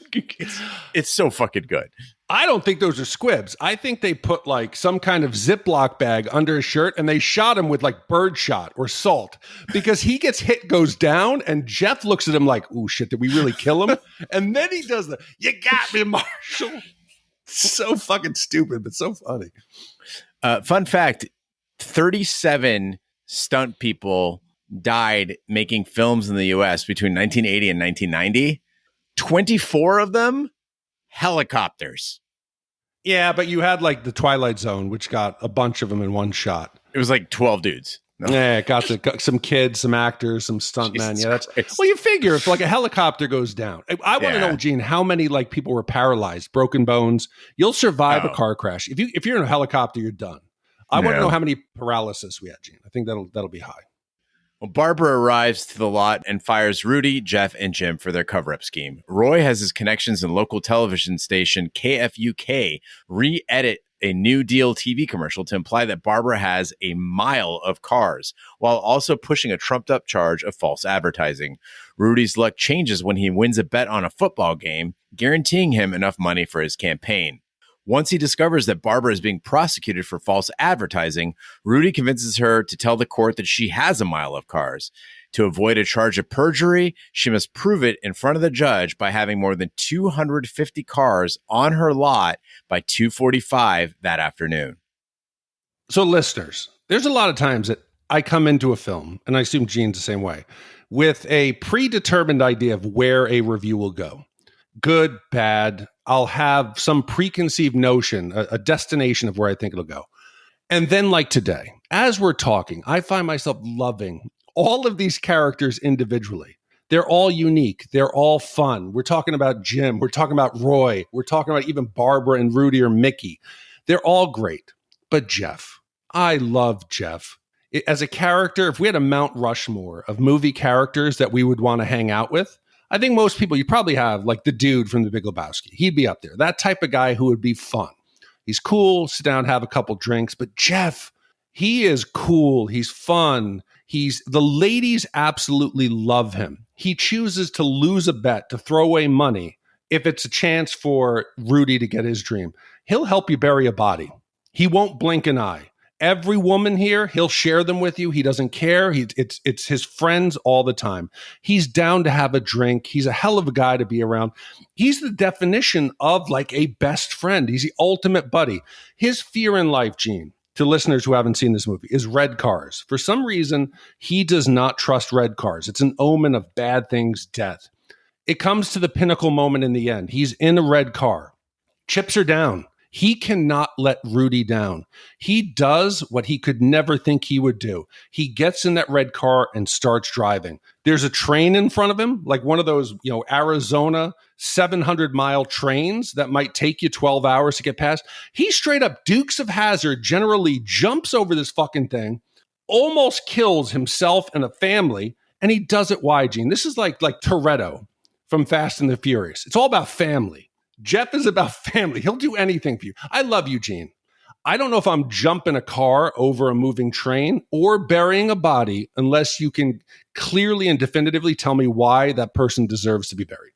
Speaker 2: It's so fucking good.
Speaker 1: I don't think those are squibs. I think they put like some kind of Ziploc bag under his shirt and they shot him with like birdshot or salt because he gets hit, goes down, and Jeff looks at him like, "Ooh, shit, did we really kill him?" And then he does the, "You got me, Marshall." So fucking stupid, but so funny.
Speaker 2: Fun fact, 37 stunt people died making films in the U.S. between 1980 and 1990. 24 of them helicopters.
Speaker 1: Yeah, but you had like the Twilight Zone, which got a bunch of them in one shot.
Speaker 2: It was like 12 dudes. No.
Speaker 1: Yeah, got some kids, some actors, some stuntmen. Yeah, that's well. You figure if like a helicopter goes down, I want to know, Gene, how many like people were paralyzed, broken bones. You'll survive a car crash if you're in a helicopter. You're done. I want to know how many paralysis we had, Gene. I think that'll be high.
Speaker 2: Well, Barbara arrives to the lot and fires Rudy, Jeff, and Jim for their cover-up scheme. Roy has his connections in local television station KFUK re-edit a New Deal TV commercial to imply that Barbara has a mile of cars, while also pushing a trumped-up charge of false advertising. Rudy's luck changes when he wins a bet on a football game, guaranteeing him enough money for his campaign. Once he discovers that Barbara is being prosecuted for false advertising, Rudy convinces her to tell the court that she has a mile of cars. To avoid a charge of perjury, she must prove it in front of the judge by having more than 250 cars on her lot by 2:45 that afternoon.
Speaker 1: So listeners, there's a lot of times that I come into a film, and I assume Gene's the same way, with a predetermined idea of where a review will go. Good, bad. I'll have some preconceived notion, a destination of where I think it'll go. And then like today, as we're talking, I find myself loving all of these characters individually. They're all unique. They're all fun. We're talking about Jim. We're talking about Roy. We're talking about even Barbara and Rudy or Mickey. They're all great. But Jeff, I love Jeff. As a character, if we had a Mount Rushmore of movie characters that we would want to hang out with, I think most people, you probably have like the dude from The Big Lebowski. He'd be up there. That type of guy who would be fun. He's cool, sit down, have a couple drinks. But Jeff, he is cool. He's fun. The ladies absolutely love him. He chooses to lose a bet, to throw away money, if it's a chance for Rudy to get his dream. He'll help you bury a body. He won't blink an eye. Every woman here, he'll share them with you. He doesn't care. It's his friends all the time. He's down to have a drink. He's a hell of a guy to be around. He's the definition of like a best friend. He's the ultimate buddy. His fear in life, Gene, to listeners who haven't seen this movie, is red cars. For some reason, he does not trust red cars. It's an omen of bad things, death. It comes to the pinnacle moment in the end. He's in a red car. Chips are down. He cannot let Rudy down. He does what he could never think he would do. He gets in that red car and starts driving. There's a train in front of him, like one of those, Arizona 700-mile trains that might take you 12 hours to get past. He straight up Dukes of Hazzard generally jumps over this fucking thing, almost kills himself and a family, and he does it. Why, Gene? This is like Toretto from Fast and the Furious. It's all about family. Jeff is about family. He'll do anything for you. I love you, Gene. I don't know if I'm jumping a car over a moving train or burying a body unless you can clearly and definitively tell me why that person deserves to be buried.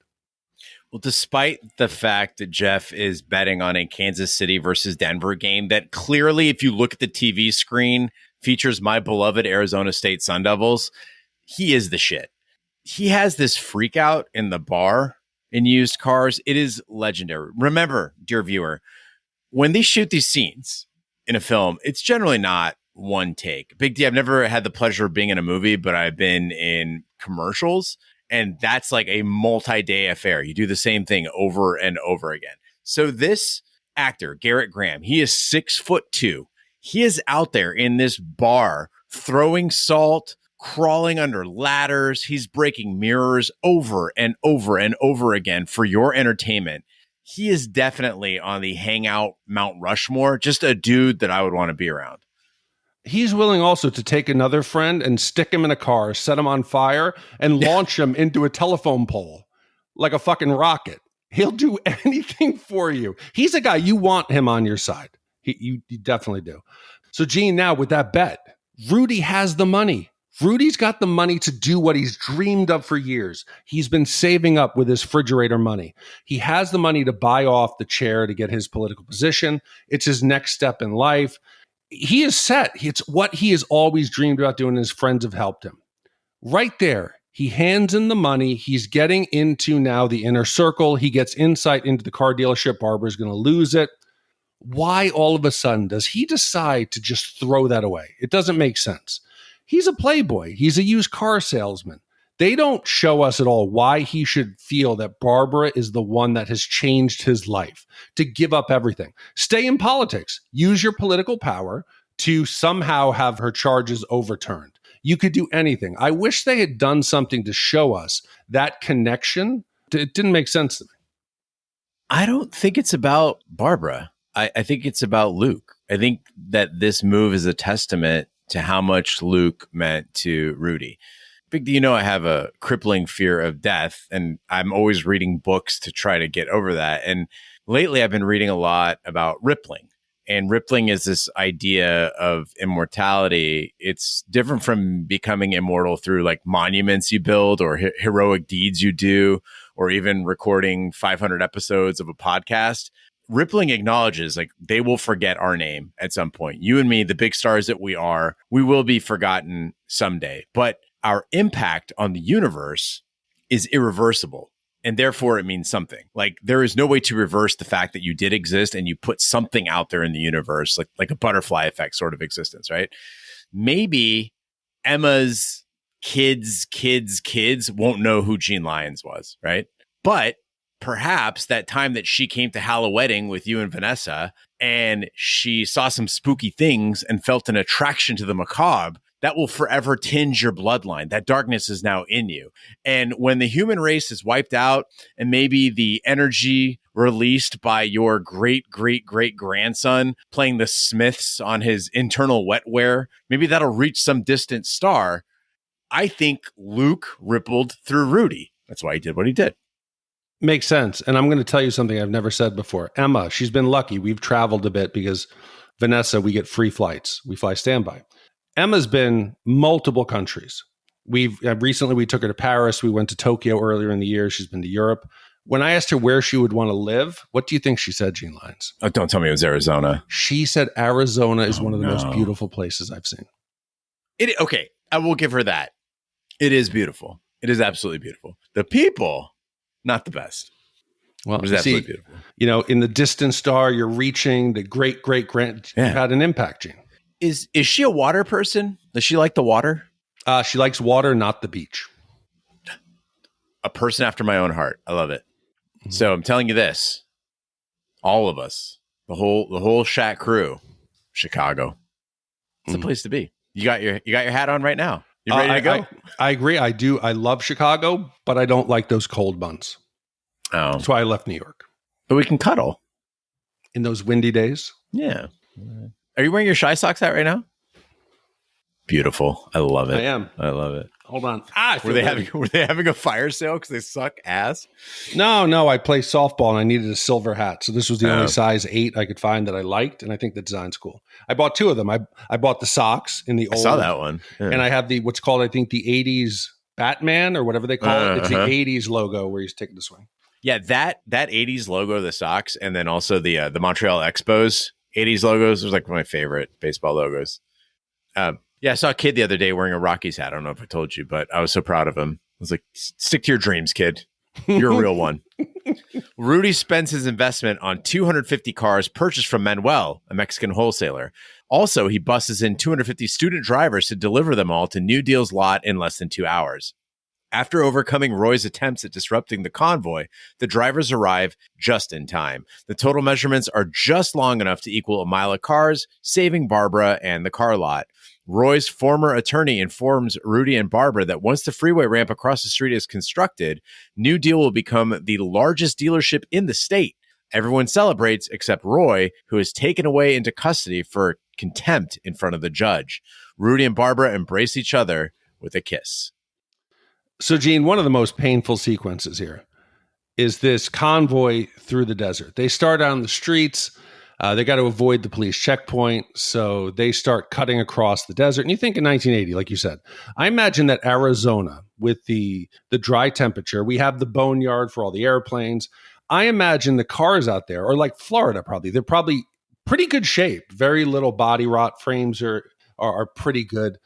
Speaker 2: Well, despite the fact that Jeff is betting on a Kansas City versus Denver game that clearly, if you look at the TV screen, features my beloved Arizona State Sun Devils, he is the shit. He has this freak out in the bar in used cars. It is legendary. Remember, dear viewer, when they shoot these scenes in a film, it's generally not one take. Big D, I've never had the pleasure of being in a movie, but I've been in commercials, and that's like a multi-day affair. You do the same thing over and over again. So this actor, Garrett Graham, he is 6'2". He is out there in this bar throwing salt, crawling under ladders. He's breaking mirrors over and over and over again for your entertainment. He is definitely on the hangout Mount Rushmore, just a dude that I would want to be around.
Speaker 1: He's willing also to take another friend and stick him in a car, set him on fire, and launch him into a telephone pole like a fucking rocket. He'll do anything for you. He's a guy you want him on your side. You definitely do. So, Gene, now with that bet, Rudy has the money. Rudy's got the money to do what he's dreamed of for years. He's been saving up with his refrigerator money. He has the money to buy off the chair to get his political position. It's his next step in life. He is set. It's what he has always dreamed about doing, and his friends have helped him. Right there, he hands in the money. He's getting into now the inner circle. He gets insight into the car dealership. Barbara's going to lose it. Why all of a sudden does he decide to just throw that away? It doesn't make sense. He's a playboy. He's a used car salesman. They don't show us at all why he should feel that Barbara is the one that has changed his life, to give up everything. Stay in politics. Use your political power to somehow have her charges overturned. You could do anything. I wish they had done something to show us that connection. It didn't make sense to me.
Speaker 2: I don't think it's about Barbara. I think it's about Luke. I think that this move is a testament to how much Luke meant to Rudy. Big D, you know, I have a crippling fear of death, and I'm always reading books to try to get over that. And lately I've been reading a lot about rippling. And rippling is this idea of immortality. It's different from becoming immortal through like monuments you build or heroic deeds you do, or even recording 500 episodes of a podcast. Rippling acknowledges like they will forget our name at some point. You and me, the big stars that we are, we will be forgotten someday. But our impact on the universe is irreversible. And therefore, it means something. Like there is no way to reverse the fact that you did exist and you put something out there in the universe, like a butterfly effect sort of existence, right? Maybe Emma's kids won't know who Gene Lyons was, right? But perhaps that time that she came to Halla Wedding with you and Vanessa, and she saw some spooky things and felt an attraction to the macabre, that will forever tinge your bloodline. That darkness is now in you. And when the human race is wiped out, and maybe the energy released by your great-great-great-grandson playing the Smiths on his internal wetware, maybe that'll reach some distant star. I think Luke rippled through Rudy. That's why he did what he did.
Speaker 1: Makes sense. And I'm going to tell you something I've never said before. Emma, she's been lucky. We've traveled a bit because Vanessa, we get free flights. We fly standby. Emma's been multiple countries. Recently we took her to Paris. We went to Tokyo earlier in the year. She's been to Europe. When I asked her where she would want to live, what do you think she said, Gene Lyons?
Speaker 2: Oh, don't tell me it was Arizona.
Speaker 1: She said Arizona is one of the most beautiful places I've seen.
Speaker 2: Okay, I will give her that. It is beautiful. It is absolutely beautiful. The people, not the best.
Speaker 1: Well,
Speaker 2: it was absolutely beautiful.
Speaker 1: You know, in the distant star, you're reaching the great-great-grand. You've had an impact, Gene.
Speaker 2: Is she a water person? Does she like the water?
Speaker 1: She likes water, not the beach.
Speaker 2: A person after my own heart. I love it. Mm-hmm. So I'm telling you this, all of us, the whole Shat crew, Chicago. It's the place to be. You got your hat on right now. You ready to go?
Speaker 1: I agree. I do. I love Chicago, but I don't like those cold buns.
Speaker 2: Oh,
Speaker 1: That's why I left New York.
Speaker 2: but we can cuddle.
Speaker 1: In those windy days?
Speaker 2: Yeah. Are you wearing your Shy Socks hat right now? Beautiful. I love it.
Speaker 1: I am.
Speaker 2: I love it.
Speaker 1: Hold on.
Speaker 2: Were they having a fire sale because they suck ass?
Speaker 1: No. I play softball and I needed a silver hat. So this was the only size 8 I could find that I liked. And I think the design's cool. I bought 2 of them. I bought the socks in the old.
Speaker 2: I saw that one. Yeah.
Speaker 1: And I have what's called, I think, the 80s Batman or whatever they call it. It's the 80s logo where he's taking the swing.
Speaker 2: Yeah, that 80s logo of the socks, and then also the Montreal Expos 80s logos was like my favorite baseball logos. Yeah, I saw a kid the other day wearing a Rockies hat. I don't know if I told you, but I was so proud of him. I was like, stick to your dreams, kid. You're a real one. Rudy spends his investment on 250 cars purchased from Manuel, a Mexican wholesaler. Also, he buses in 250 student drivers to deliver them all to New Deal's lot in less than 2 hours. After overcoming Roy's attempts at disrupting the convoy, the drivers arrive just in time. The total measurements are just long enough to equal a mile of cars, saving Barbara and the car lot. Roy's former attorney informs Rudy and Barbara that once the freeway ramp across the street is constructed, New Deal will become the largest dealership in the state. Everyone celebrates except Roy, who is taken away into custody for contempt in front of the judge. Rudy and Barbara embrace each other with a kiss.
Speaker 1: So, Gene, one of the most painful sequences here is this convoy through the desert. They start on the streets. They got to avoid the police checkpoint. So they start cutting across the desert. And you think in 1980, like you said, I imagine that Arizona with the dry temperature, we have the boneyard for all the airplanes. I imagine the cars out there, or like Florida probably, they're probably pretty good shape. Very little body rot. Frames are pretty good.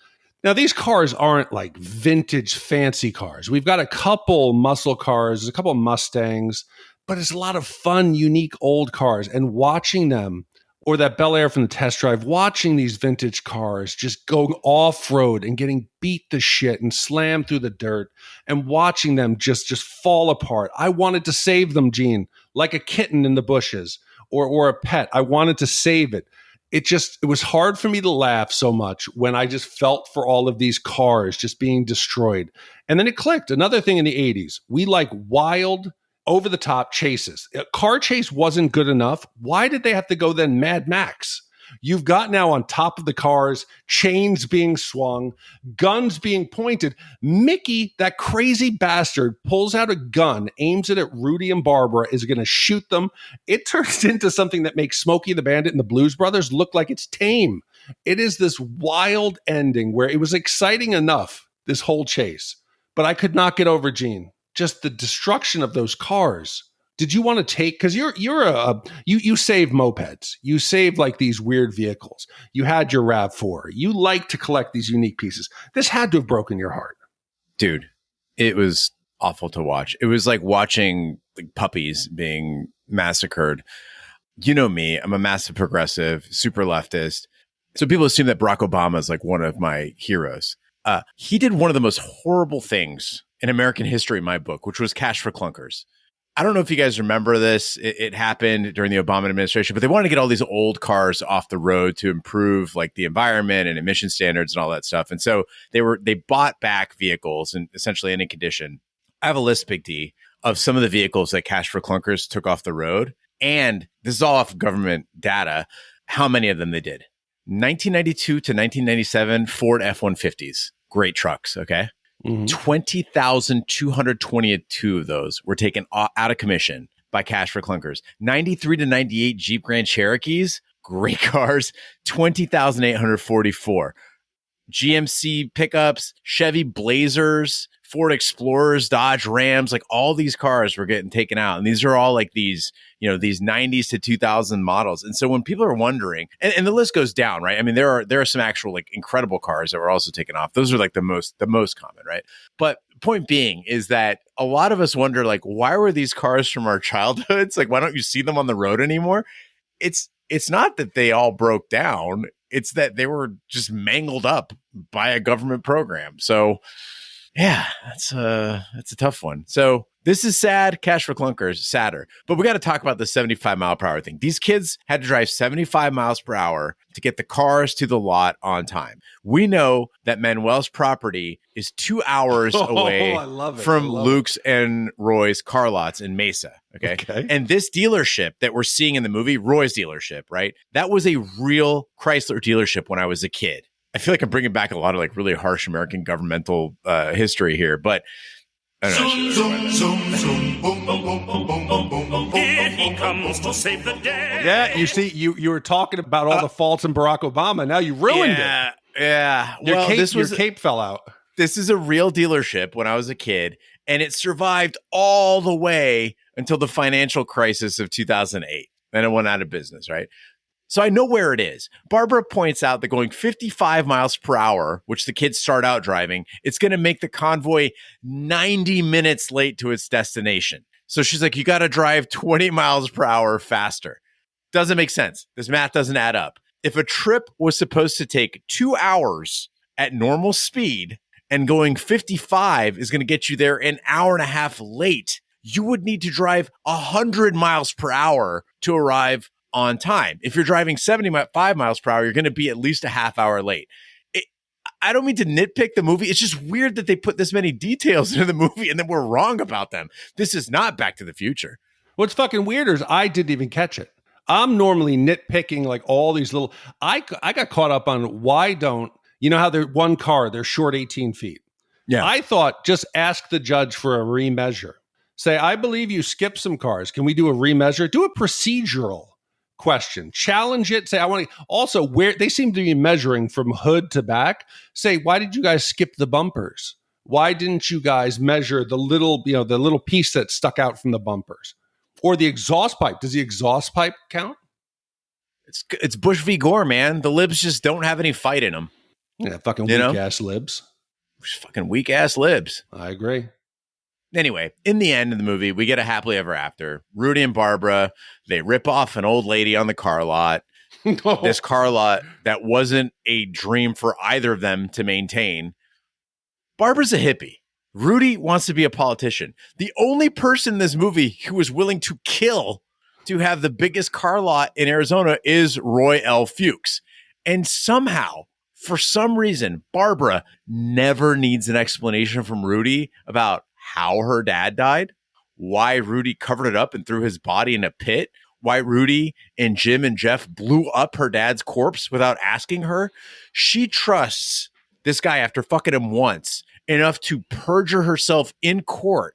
Speaker 1: Now, these cars aren't like vintage fancy cars. We've got a couple muscle cars, a couple Mustangs, but it's a lot of fun, unique old cars. And watching them, or that Bel Air from the test drive, watching these vintage cars just go off-road and getting beat to shit and slammed through the dirt and watching them just fall apart. I wanted to save them, Gene, like a kitten in the bushes or a pet. I wanted to save it. It was hard for me to laugh so much when I just felt for all of these cars just being destroyed. And then it clicked. Another thing in the 80s, we like wild, over-the-top chases. A car chase wasn't good enough. Why did they have to go then Mad Max? You've got now on top of the cars, chains being swung, guns being pointed. Mickey, that crazy bastard, pulls out a gun, aims it at Rudy and Barbara, is going to shoot them. It turns into something that makes Smokey the Bandit and the Blues Brothers look like it's tame. It is this wild ending where it was exciting enough, this whole chase, but I could not get over, Gene, just the destruction of those cars. Did you want to take, because you save mopeds, you save like these weird vehicles. You had your RAV4. You like to collect these unique pieces. This had to have broken your heart,
Speaker 2: dude. It was awful to watch. It was like watching like puppies being massacred. You know me, I'm a massive progressive, super leftist. So people assume that Barack Obama is like one of my heroes. He did one of the most horrible things in American history in my book, which was Cash for Clunkers. I don't know if you guys remember this. It happened during the Obama administration, but they wanted to get all these old cars off the road to improve like the environment and emission standards and all that stuff. And so they bought back vehicles in essentially any condition. I have a list, Big D, of some of the vehicles that Cash for Clunkers took off the road. And this is all off of government data, how many of them they did. 1992 to 1997, Ford F-150s, great trucks, okay? Mm-hmm. 20,222 of those were taken out of commission by Cash for Clunkers. 93 to 98 Jeep Grand Cherokees, great cars, 20,844. GMC pickups, Chevy Blazers, Ford Explorers, Dodge Rams, like all these cars were getting taken out. And these are all like these, these 90s to 2000 models. And so when people are wondering, and the list goes down, right? I mean, there are some actual like incredible cars that were also taken off. Those are like the most common, right? But point being is that a lot of us wonder, like, why were these cars from our childhoods? Like, why don't you see them on the road anymore? It's not that they all broke down. It's that they were just mangled up by a government program. So yeah, it's a tough one. So This is sad. Cash for Clunkers, sadder. But we got to talk about the 75 mile per hour thing. These kids had to drive 75 miles per hour to get the cars to the lot on time. We know that Manuel's property is 2 hours away from Luke's and Roy's car lots in Mesa. Okay. And this dealership that we're seeing in the movie, Roy's dealership, right? That was a real Chrysler dealership when I was a kid. I feel like I'm bringing back a lot of like really harsh American governmental history here, but
Speaker 3: Zoom, zoom, zoom, zoom, boom, boom, boom, boom, boom, boom, boom, boom. Here he comes to save the day.
Speaker 1: Yeah, you see, you were talking about all the faults in Barack Obama. Now you ruined it.
Speaker 2: Yeah.
Speaker 1: Your cape fell out.
Speaker 2: This is a real dealership when I was a kid, and it survived all the way until the financial crisis of 2008. Then it went out of business, right? So I know where it is. Barbara points out that going 55 miles per hour, which the kids start out driving, it's going to make the convoy 90 minutes late to its destination. So she's like, you got to drive 20 miles per hour faster. Doesn't make sense. This math doesn't add up. If a trip was supposed to take 2 hours at normal speed and going 55 is going to get you there an hour and a half late, you would need to drive 100 miles per hour to arrive on time. If you're driving 75 miles per hour, you're going to be at least a half hour late. I don't mean to nitpick the movie. It's just weird that they put this many details into the movie and then we're wrong about them. This is not Back to the Future.
Speaker 1: What's fucking weirder is I didn't even catch it. I'm normally nitpicking like all these little, I got caught up on why don't, you know how they're one car, they're short 18 feet.
Speaker 2: Yeah.
Speaker 1: I thought just ask the judge for a remeasure. Say, I believe you skipped some cars. Can we do a remeasure? Do a procedural question. Challenge it. Say, I want to also where they seem to be measuring from hood to back. Say, why did you guys skip the bumpers? Why didn't you guys measure the little, the little piece that stuck out from the bumpers? Or the exhaust pipe. Does the exhaust pipe count?
Speaker 2: It's Bush v. Gore, man. The libs just don't have any fight in them.
Speaker 1: Yeah, fucking weak-ass libs.
Speaker 2: Fucking weak-ass libs.
Speaker 1: I agree.
Speaker 2: Anyway, in the end of the movie, we get a happily ever after. Rudy and Barbara, they rip off an old lady on the car lot. This car lot that wasn't a dream for either of them to maintain. Barbara's a hippie. Rudy wants to be a politician. The only person in this movie who was willing to kill to have the biggest car lot in Arizona is Roy L. Fuchs. And somehow, for some reason, Barbara never needs an explanation from Rudy about how her dad died, why Rudy covered it up and threw his body in a pit, why Rudy and Jim and Jeff blew up her dad's corpse without asking her. She trusts this guy after fucking him once enough to perjure herself in court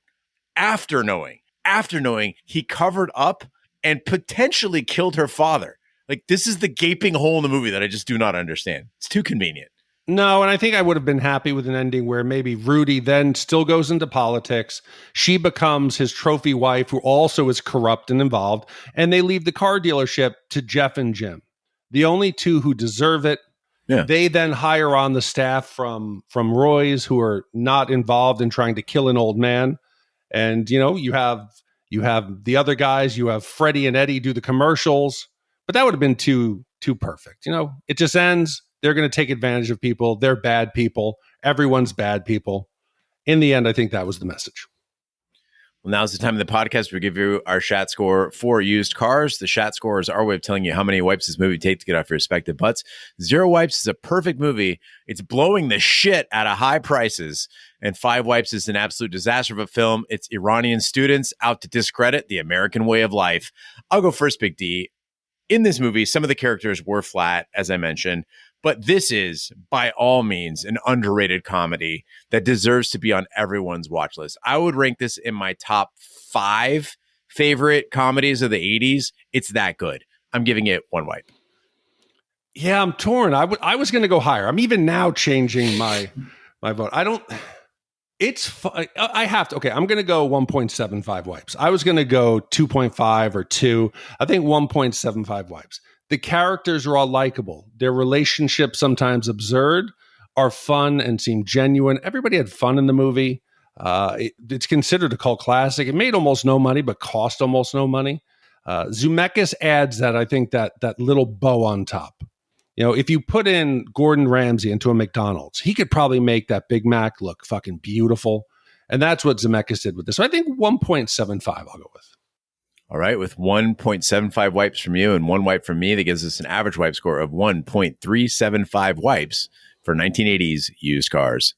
Speaker 2: after knowing he covered up and potentially killed her father. Like, this is the gaping hole in the movie that I just do not understand. It's too convenient.
Speaker 1: No, and I think I would have been happy with an ending where maybe Rudy then still goes into politics. She becomes his trophy wife, who also is corrupt and involved, and they leave the car dealership to Jeff and Jim, the only two who deserve it.
Speaker 2: Yeah.
Speaker 1: They then hire on the staff from Roy's who are not involved in trying to kill an old man. And, you have the other guys, you have Freddie and Eddie do the commercials, but that would have been too perfect. It just ends. They're going to take advantage of people. They're bad people. Everyone's bad people. In the end, I think that was the message.
Speaker 2: Well, now's the time of the podcast where we give you our Shat score for used cars. The Shat score is our way of telling you how many wipes this movie takes to get off your respective butts. 0 wipes is a perfect movie. It's blowing the shit out of high prices. And 5 wipes is an absolute disaster of a film. It's Iranian students out to discredit the American way of life. I'll go first, Big D. In this movie, some of the characters were flat, as I mentioned. But this is, by all means, an underrated comedy that deserves to be on everyone's watch list. I would rank this in my top 5 favorite comedies of the 80s. It's that good. I'm giving it 1 wipe.
Speaker 1: Yeah, I'm torn. I was going to go higher. I'm even now changing my vote. I have to. Okay, I'm going to go 1.75 wipes. I was going to go 2.5 or 2. I think 1.75 wipes. The characters are all likable. Their relationships, sometimes absurd, are fun and seem genuine. Everybody had fun in the movie. It's considered a cult classic. It made almost no money, but cost almost no money. Zemeckis adds that, I think, that little bow on top. If you put in Gordon Ramsay into a McDonald's, he could probably make that Big Mac look fucking beautiful. And that's what Zemeckis did with this. So I think 1.75 I'll go with.
Speaker 2: All right, with 1.75 wipes from you and 1 wipe from me, that gives us an average wipe score of 1.375 wipes for 1980s used cars.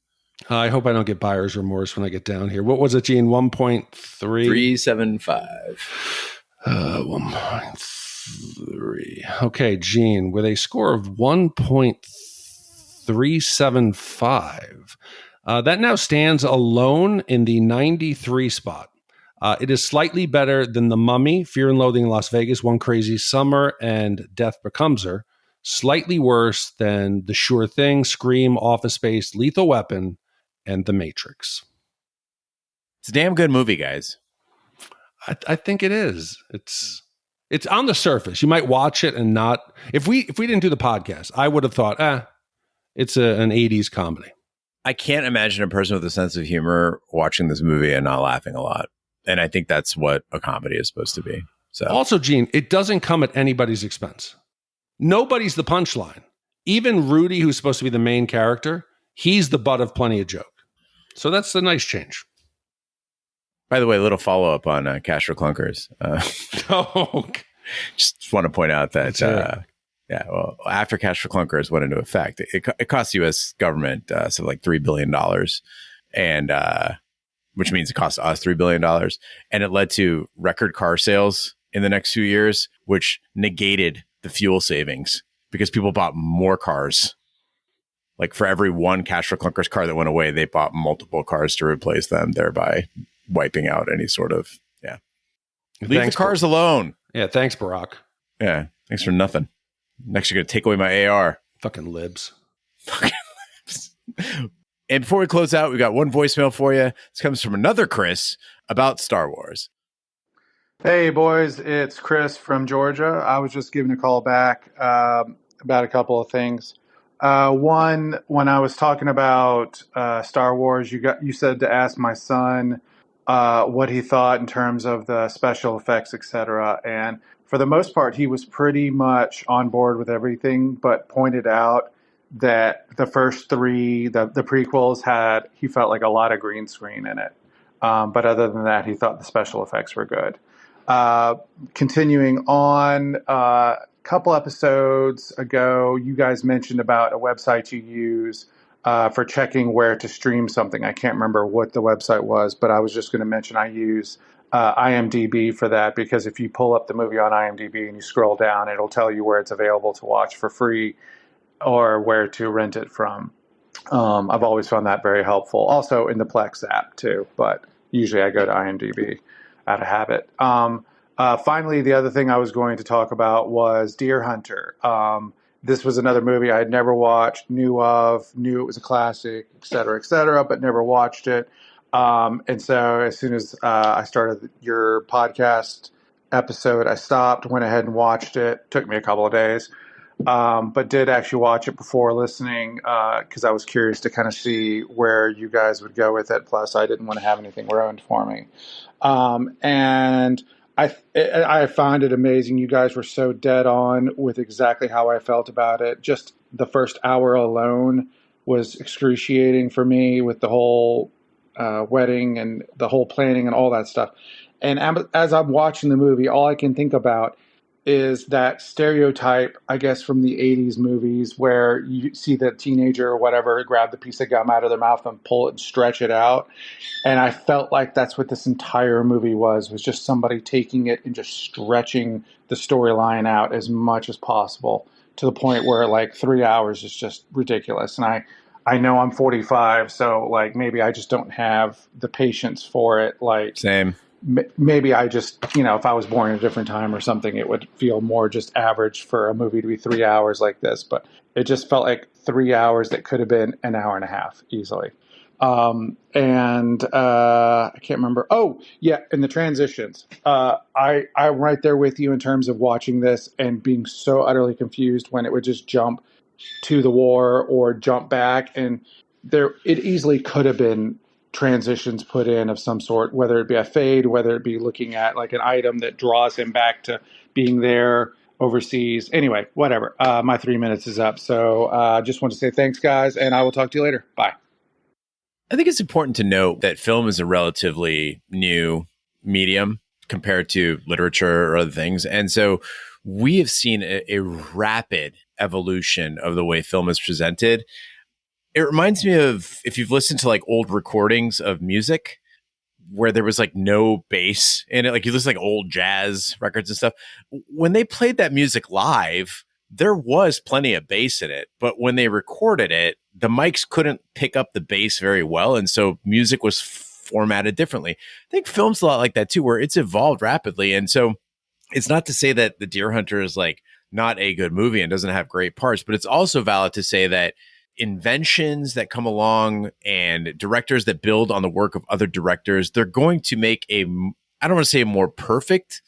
Speaker 1: I hope I don't get buyer's remorse when I get down here. What was it, Gene? 1.3?
Speaker 2: 375.
Speaker 1: 1.3. Okay, Gene, with a score of 1.375, that now stands alone in the 93 spot. It is slightly better than The Mummy, Fear and Loathing in Las Vegas, One Crazy Summer, and Death Becomes Her. Slightly worse than The Sure Thing, Scream, Office Space, Lethal Weapon, and The Matrix.
Speaker 2: It's a damn good movie, guys.
Speaker 1: I think it is. It's on the surface. You might watch it and not. If we didn't do the podcast, I would have thought, it's an 80s comedy.
Speaker 2: I can't imagine a person with a sense of humor watching this movie and not laughing a lot. And I think that's what a comedy is supposed to be. So
Speaker 1: also, Gene, it doesn't come at anybody's expense. Nobody's the punchline. Even Rudy, who's supposed to be the main character, he's the butt of plenty of joke. So that's a nice change.
Speaker 2: By the way, a little follow up on Cash for Clunkers. Just want to point out that after Cash for Clunkers went into effect, it cost the U.S. government something like $3 billion, and which means it cost us $3 billion, and it led to record car sales in the next few years, which negated the fuel savings because people bought more cars. Like for every one Cash for Clunkers car that went away, they bought multiple cars to replace them, thereby wiping out any sort of, leave the cars alone.
Speaker 1: Yeah, thanks, Barack.
Speaker 2: Yeah, thanks for nothing. Next, you're going to take away my AR.
Speaker 1: Fucking libs.
Speaker 2: And before we close out, we got one voicemail for you. This comes from another Chris about Star Wars.
Speaker 11: Hey, boys. It's Chris from Georgia. I was just giving a call back about a couple of things. One, when I was talking about Star Wars, you said to ask my son what he thought in terms of the special effects, etc. And for the most part, he was pretty much on board with everything, but pointed out that the first three, the prequels, he felt like a lot of green screen in it. But other than that, he thought the special effects were good. Continuing on, a couple episodes ago, you guys mentioned about a website you use for checking where to stream something. I can't remember what the website was, but I was just going to mention I use IMDb for that, because if you pull up the movie on IMDb and you scroll down, it'll tell you where it's available to watch for free or where to rent it from. I've always found that very helpful. Also in the Plex app too, but usually I go to IMDb out of habit. Finally, the other thing I was going to talk about was Deer Hunter. This was another movie I had never watched, knew it was a classic, et cetera, but never watched it. And so as soon as I started your podcast episode, I stopped, went ahead and watched it. Took me a couple of days, but did actually watch it before listening because I was curious to kind of see where you guys would go with it. Plus, I didn't want to have anything ruined for me. And I find it amazing. You guys were so dead on with exactly how I felt about it. Just the first hour alone was excruciating for me with the whole wedding and the whole planning and all that stuff. And as I'm watching the movie, all I can think about is that stereotype, I guess, from the 80s movies where you see the teenager or whatever grab the piece of gum out of their mouth and pull it and stretch it out. And I felt like that's what this entire movie was just somebody taking it and just stretching the storyline out as much as possible to the point where like 3 hours is just ridiculous. And I know I'm 45, so like maybe I just don't have the patience for it. Like
Speaker 2: same.
Speaker 11: Maybe I just, if I was born at a different time or something, it would feel more just average for a movie to be 3 hours like this. But it just felt like 3 hours that could have been an hour and a half easily. I can't remember. Oh, yeah, and the transitions. I'm right there with you in terms of watching this and being so utterly confused when it would just jump to the war or jump back. And it easily could have been transitions put in of some sort, whether it be a fade, whether it be looking at like an item that draws him back to being there overseas. Anyway, whatever. My 3 minutes is up. So just want to say thanks, guys, and I will talk to you later. Bye.
Speaker 2: I think it's important to note that film is a relatively new medium compared to literature or other things. And so we have seen a rapid evolution of the way film is presented. It reminds me of if you've listened to like old recordings of music where there was like no bass in it, like you listen to like old jazz records and stuff. When they played that music live, there was plenty of bass in it, but when they recorded it, the mics couldn't pick up the bass very well. And so music was formatted differently. I think film's a lot like that too, where it's evolved rapidly. And so it's not to say that The Deer Hunter is like not a good movie and doesn't have great parts, but it's also valid to say that inventions that come along and directors that build on the work of other directors, they're going to make I don't want to say a more perfect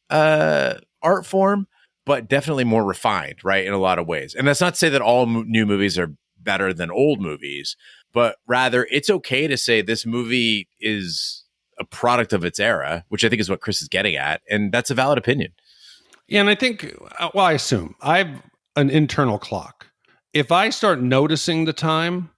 Speaker 2: art form, but definitely more refined, right? In a lot of ways. And that's not to say that all new movies are better than old movies, but rather it's okay to say this movie is a product of its era, which I think is what Chris is getting at. And that's a valid opinion.
Speaker 1: Yeah. And I think, well, I assume I have an internal clock. If I start noticing the time,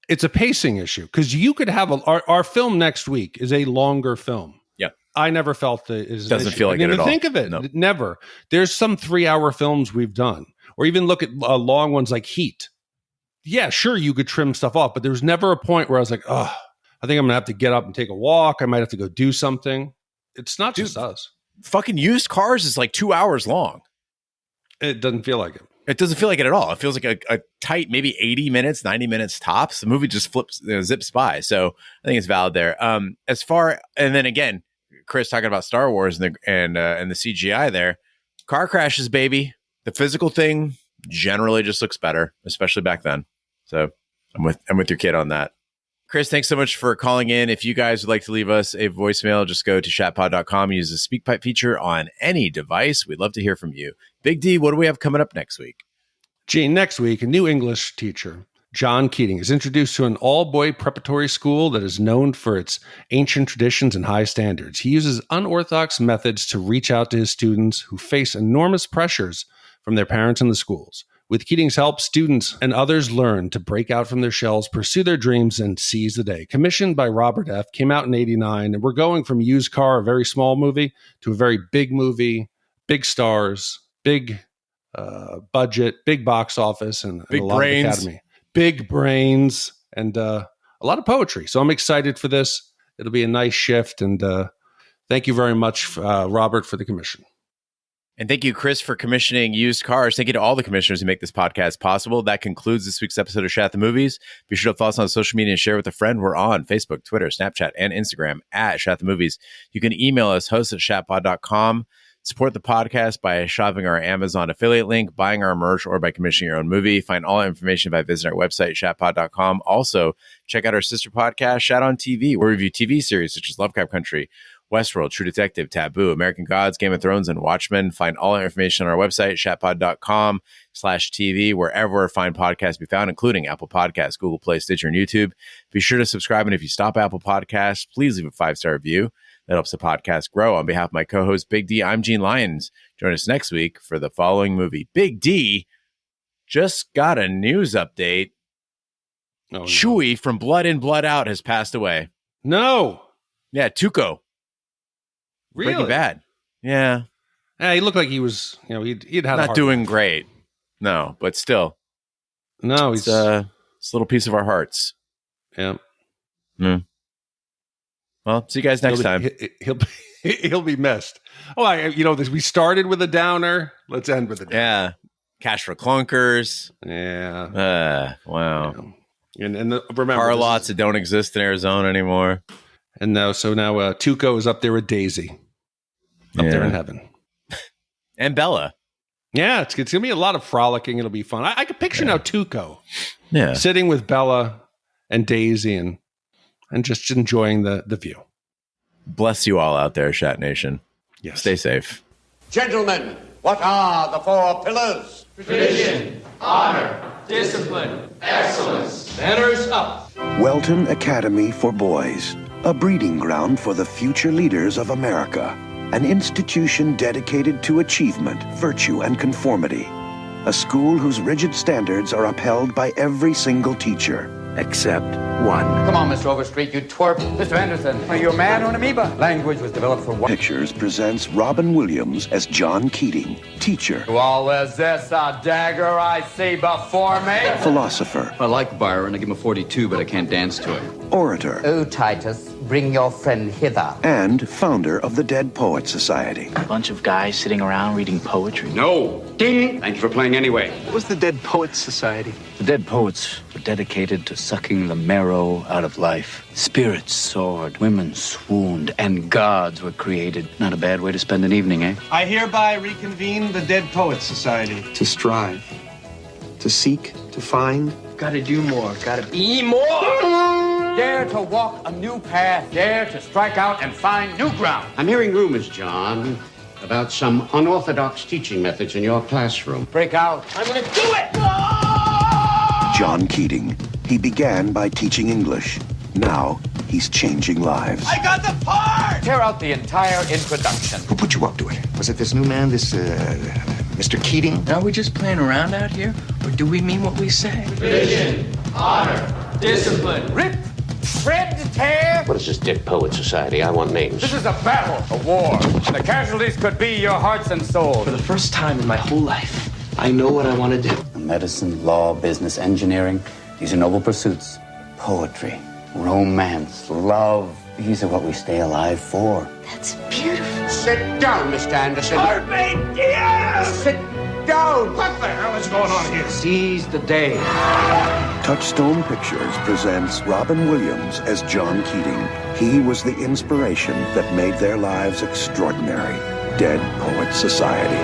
Speaker 1: it's a pacing issue because you could have our film next week is a longer film.
Speaker 2: Yeah.
Speaker 1: I never felt that it
Speaker 2: doesn't feel like it at all.
Speaker 1: Think of it. No. Never. There's some 3-hour films we've done, or even look at long ones like Heat. Yeah, sure, you could trim stuff off, but there was never a point where I was like, oh, I think I'm going to have to get up and take a walk. I might have to go do something. It's not just us.
Speaker 2: Fucking Used Cars is like 2 hours long.
Speaker 1: It doesn't feel like it.
Speaker 2: It doesn't feel like it at all. It feels like a tight, maybe 80 minutes, 90 minutes tops. The movie just zips by. So I think it's valid there. And then again, Chris talking about Star Wars and the CGI there. Car crashes, baby. The physical thing generally just looks better, especially back then. So I'm with your kid on that. Chris, thanks so much for calling in. If you guys would like to leave us a voicemail, just go to shatpod.com, use the SpeakPipe feature on any device. We'd love to hear from you. Big D, what do we have coming up next week?
Speaker 1: Gene, next week, a new English teacher, John Keating, is introduced to an all-boy preparatory school that is known for its ancient traditions and high standards. He uses unorthodox methods to reach out to his students who face enormous pressures from their parents and the schools. With Keating's help, students and others learn to break out from their shells, pursue their dreams, and seize the day. Commissioned by Robert F., came out in '89, and we're going from Used Car, a very small movie, to a very big movie, big stars, big budget, big box office, and
Speaker 2: big
Speaker 1: a lot
Speaker 2: brains.
Speaker 1: of Academy. Big brains, and a lot of poetry. So I'm excited for this. It'll be a nice shift, and thank you very much, Robert, for the commission.
Speaker 2: And thank you, Chris, for commissioning Used Cars. Thank you to all the commissioners who make this podcast possible. That concludes this week's episode of Shat the Movies. Be sure to follow us on social media and share with a friend. We're on Facebook, Twitter, Snapchat, and Instagram at Shat the Movies. You can email us, host@shatpod.com. Support the podcast by shopping our Amazon affiliate link, buying our merch, or by commissioning your own movie. Find all our information by visiting our website, shatpod.com. Also, check out our sister podcast, Shat on TV, where we review TV series such as Lovecraft Country, Westworld, True Detective, Taboo, American Gods, Game of Thrones, and Watchmen. Find all our information on our website, shatpod.com/TV, wherever fine podcasts be found, including Apple Podcasts, Google Play, Stitcher, and YouTube. Be sure to subscribe, and if you stop Apple Podcasts, please leave a 5-star review. That helps the podcast grow. On behalf of my co-host, Big D, I'm Gene Lyons. Join us next week for the following movie. Big D just got a news update.
Speaker 1: Oh, no.
Speaker 2: Chewie from Blood In, Blood Out has passed away.
Speaker 1: No.
Speaker 2: Yeah, Tuco.
Speaker 1: Really?
Speaker 2: Breaking Bad. Yeah.
Speaker 1: Yeah, he looked like he was, he'd had
Speaker 2: not doing great. No, but still.
Speaker 1: No,
Speaker 2: it's a little piece of our hearts.
Speaker 1: Yeah.
Speaker 2: Mm. Well, see you guys next time.
Speaker 1: He'll be missed. Oh, we started with a downer. Let's end with a downer.
Speaker 2: Yeah. Cash for Clunkers.
Speaker 1: Yeah.
Speaker 2: Wow.
Speaker 1: Yeah. And remember,
Speaker 2: car lots that don't exist in Arizona anymore.
Speaker 1: And now Tuco is up there with Daisy, there in heaven,
Speaker 2: and Bella.
Speaker 1: Yeah, it's gonna be a lot of frolicking. It'll be fun. I can picture now Tuco, sitting with Bella and Daisy and just enjoying the view.
Speaker 2: Bless you all out there, Shat Nation.
Speaker 1: Yes,
Speaker 2: stay safe,
Speaker 7: gentlemen. What are the 4 pillars?
Speaker 12: Tradition, honor, discipline, excellence. Banners up.
Speaker 13: Welton Academy for Boys. A breeding ground for the future leaders of America. An institution dedicated to achievement, virtue, and conformity. A school whose rigid standards are upheld by every single teacher. except one.
Speaker 8: Come on, Mr. Overstreet, you twerp. Mr. Anderson, are you a man or an amoeba? Language was developed for one.
Speaker 13: Pictures presents Robin Williams as John Keating, teacher.
Speaker 8: Well, is this a dagger I see before me?
Speaker 13: Philosopher.
Speaker 14: I like Byron. I give him a 42, but I can't dance to it.
Speaker 13: Orator.
Speaker 8: Oh, Titus, bring your friend hither.
Speaker 13: And founder of the Dead Poets Society.
Speaker 15: A bunch of guys sitting around reading poetry.
Speaker 14: No.
Speaker 8: Ding.
Speaker 14: Thank you for playing anyway.
Speaker 15: What was the Dead Poets Society?
Speaker 14: The dead poets were dedicated to sucking the marrow out of life. Spirits soared, women swooned, and gods were created. Not a bad way to spend an evening, eh?
Speaker 16: I hereby reconvene the Dead Poets Society.
Speaker 17: To strive, to seek, to find.
Speaker 16: Gotta do more, gotta be more!
Speaker 8: Dare to walk a new path, dare to strike out and find new ground.
Speaker 18: I'm hearing rumors, John, about some unorthodox teaching methods in your classroom.
Speaker 8: Break out.
Speaker 16: I'm gonna do it!
Speaker 13: John Keating. He began by teaching English. Now, he's changing lives.
Speaker 16: I got the part!
Speaker 8: Tear out the entire introduction.
Speaker 19: Who put you up to it? Was it this new man, this, Mr. Keating?
Speaker 15: Are we just playing around out here? Or do we mean what we say?
Speaker 12: Tradition, honor, discipline.
Speaker 8: Rip, shred, tear.
Speaker 18: What is this Dead Poet Society? I want names.
Speaker 8: This is a battle, a war. The casualties could be your hearts and souls.
Speaker 15: For the first time in my whole life, I know what I want to do.
Speaker 14: Medicine, law, business, engineering. These are noble pursuits. Poetry, romance, love. These are what we stay alive for.
Speaker 9: That's beautiful.
Speaker 18: Sit down, Mr. Anderson.
Speaker 8: Sit down.
Speaker 18: What the hell is going on here?
Speaker 8: Seize the day.
Speaker 13: Touchstone Pictures presents Robin Williams as John Keating. He was the inspiration that made their lives extraordinary. Dead Poets Society.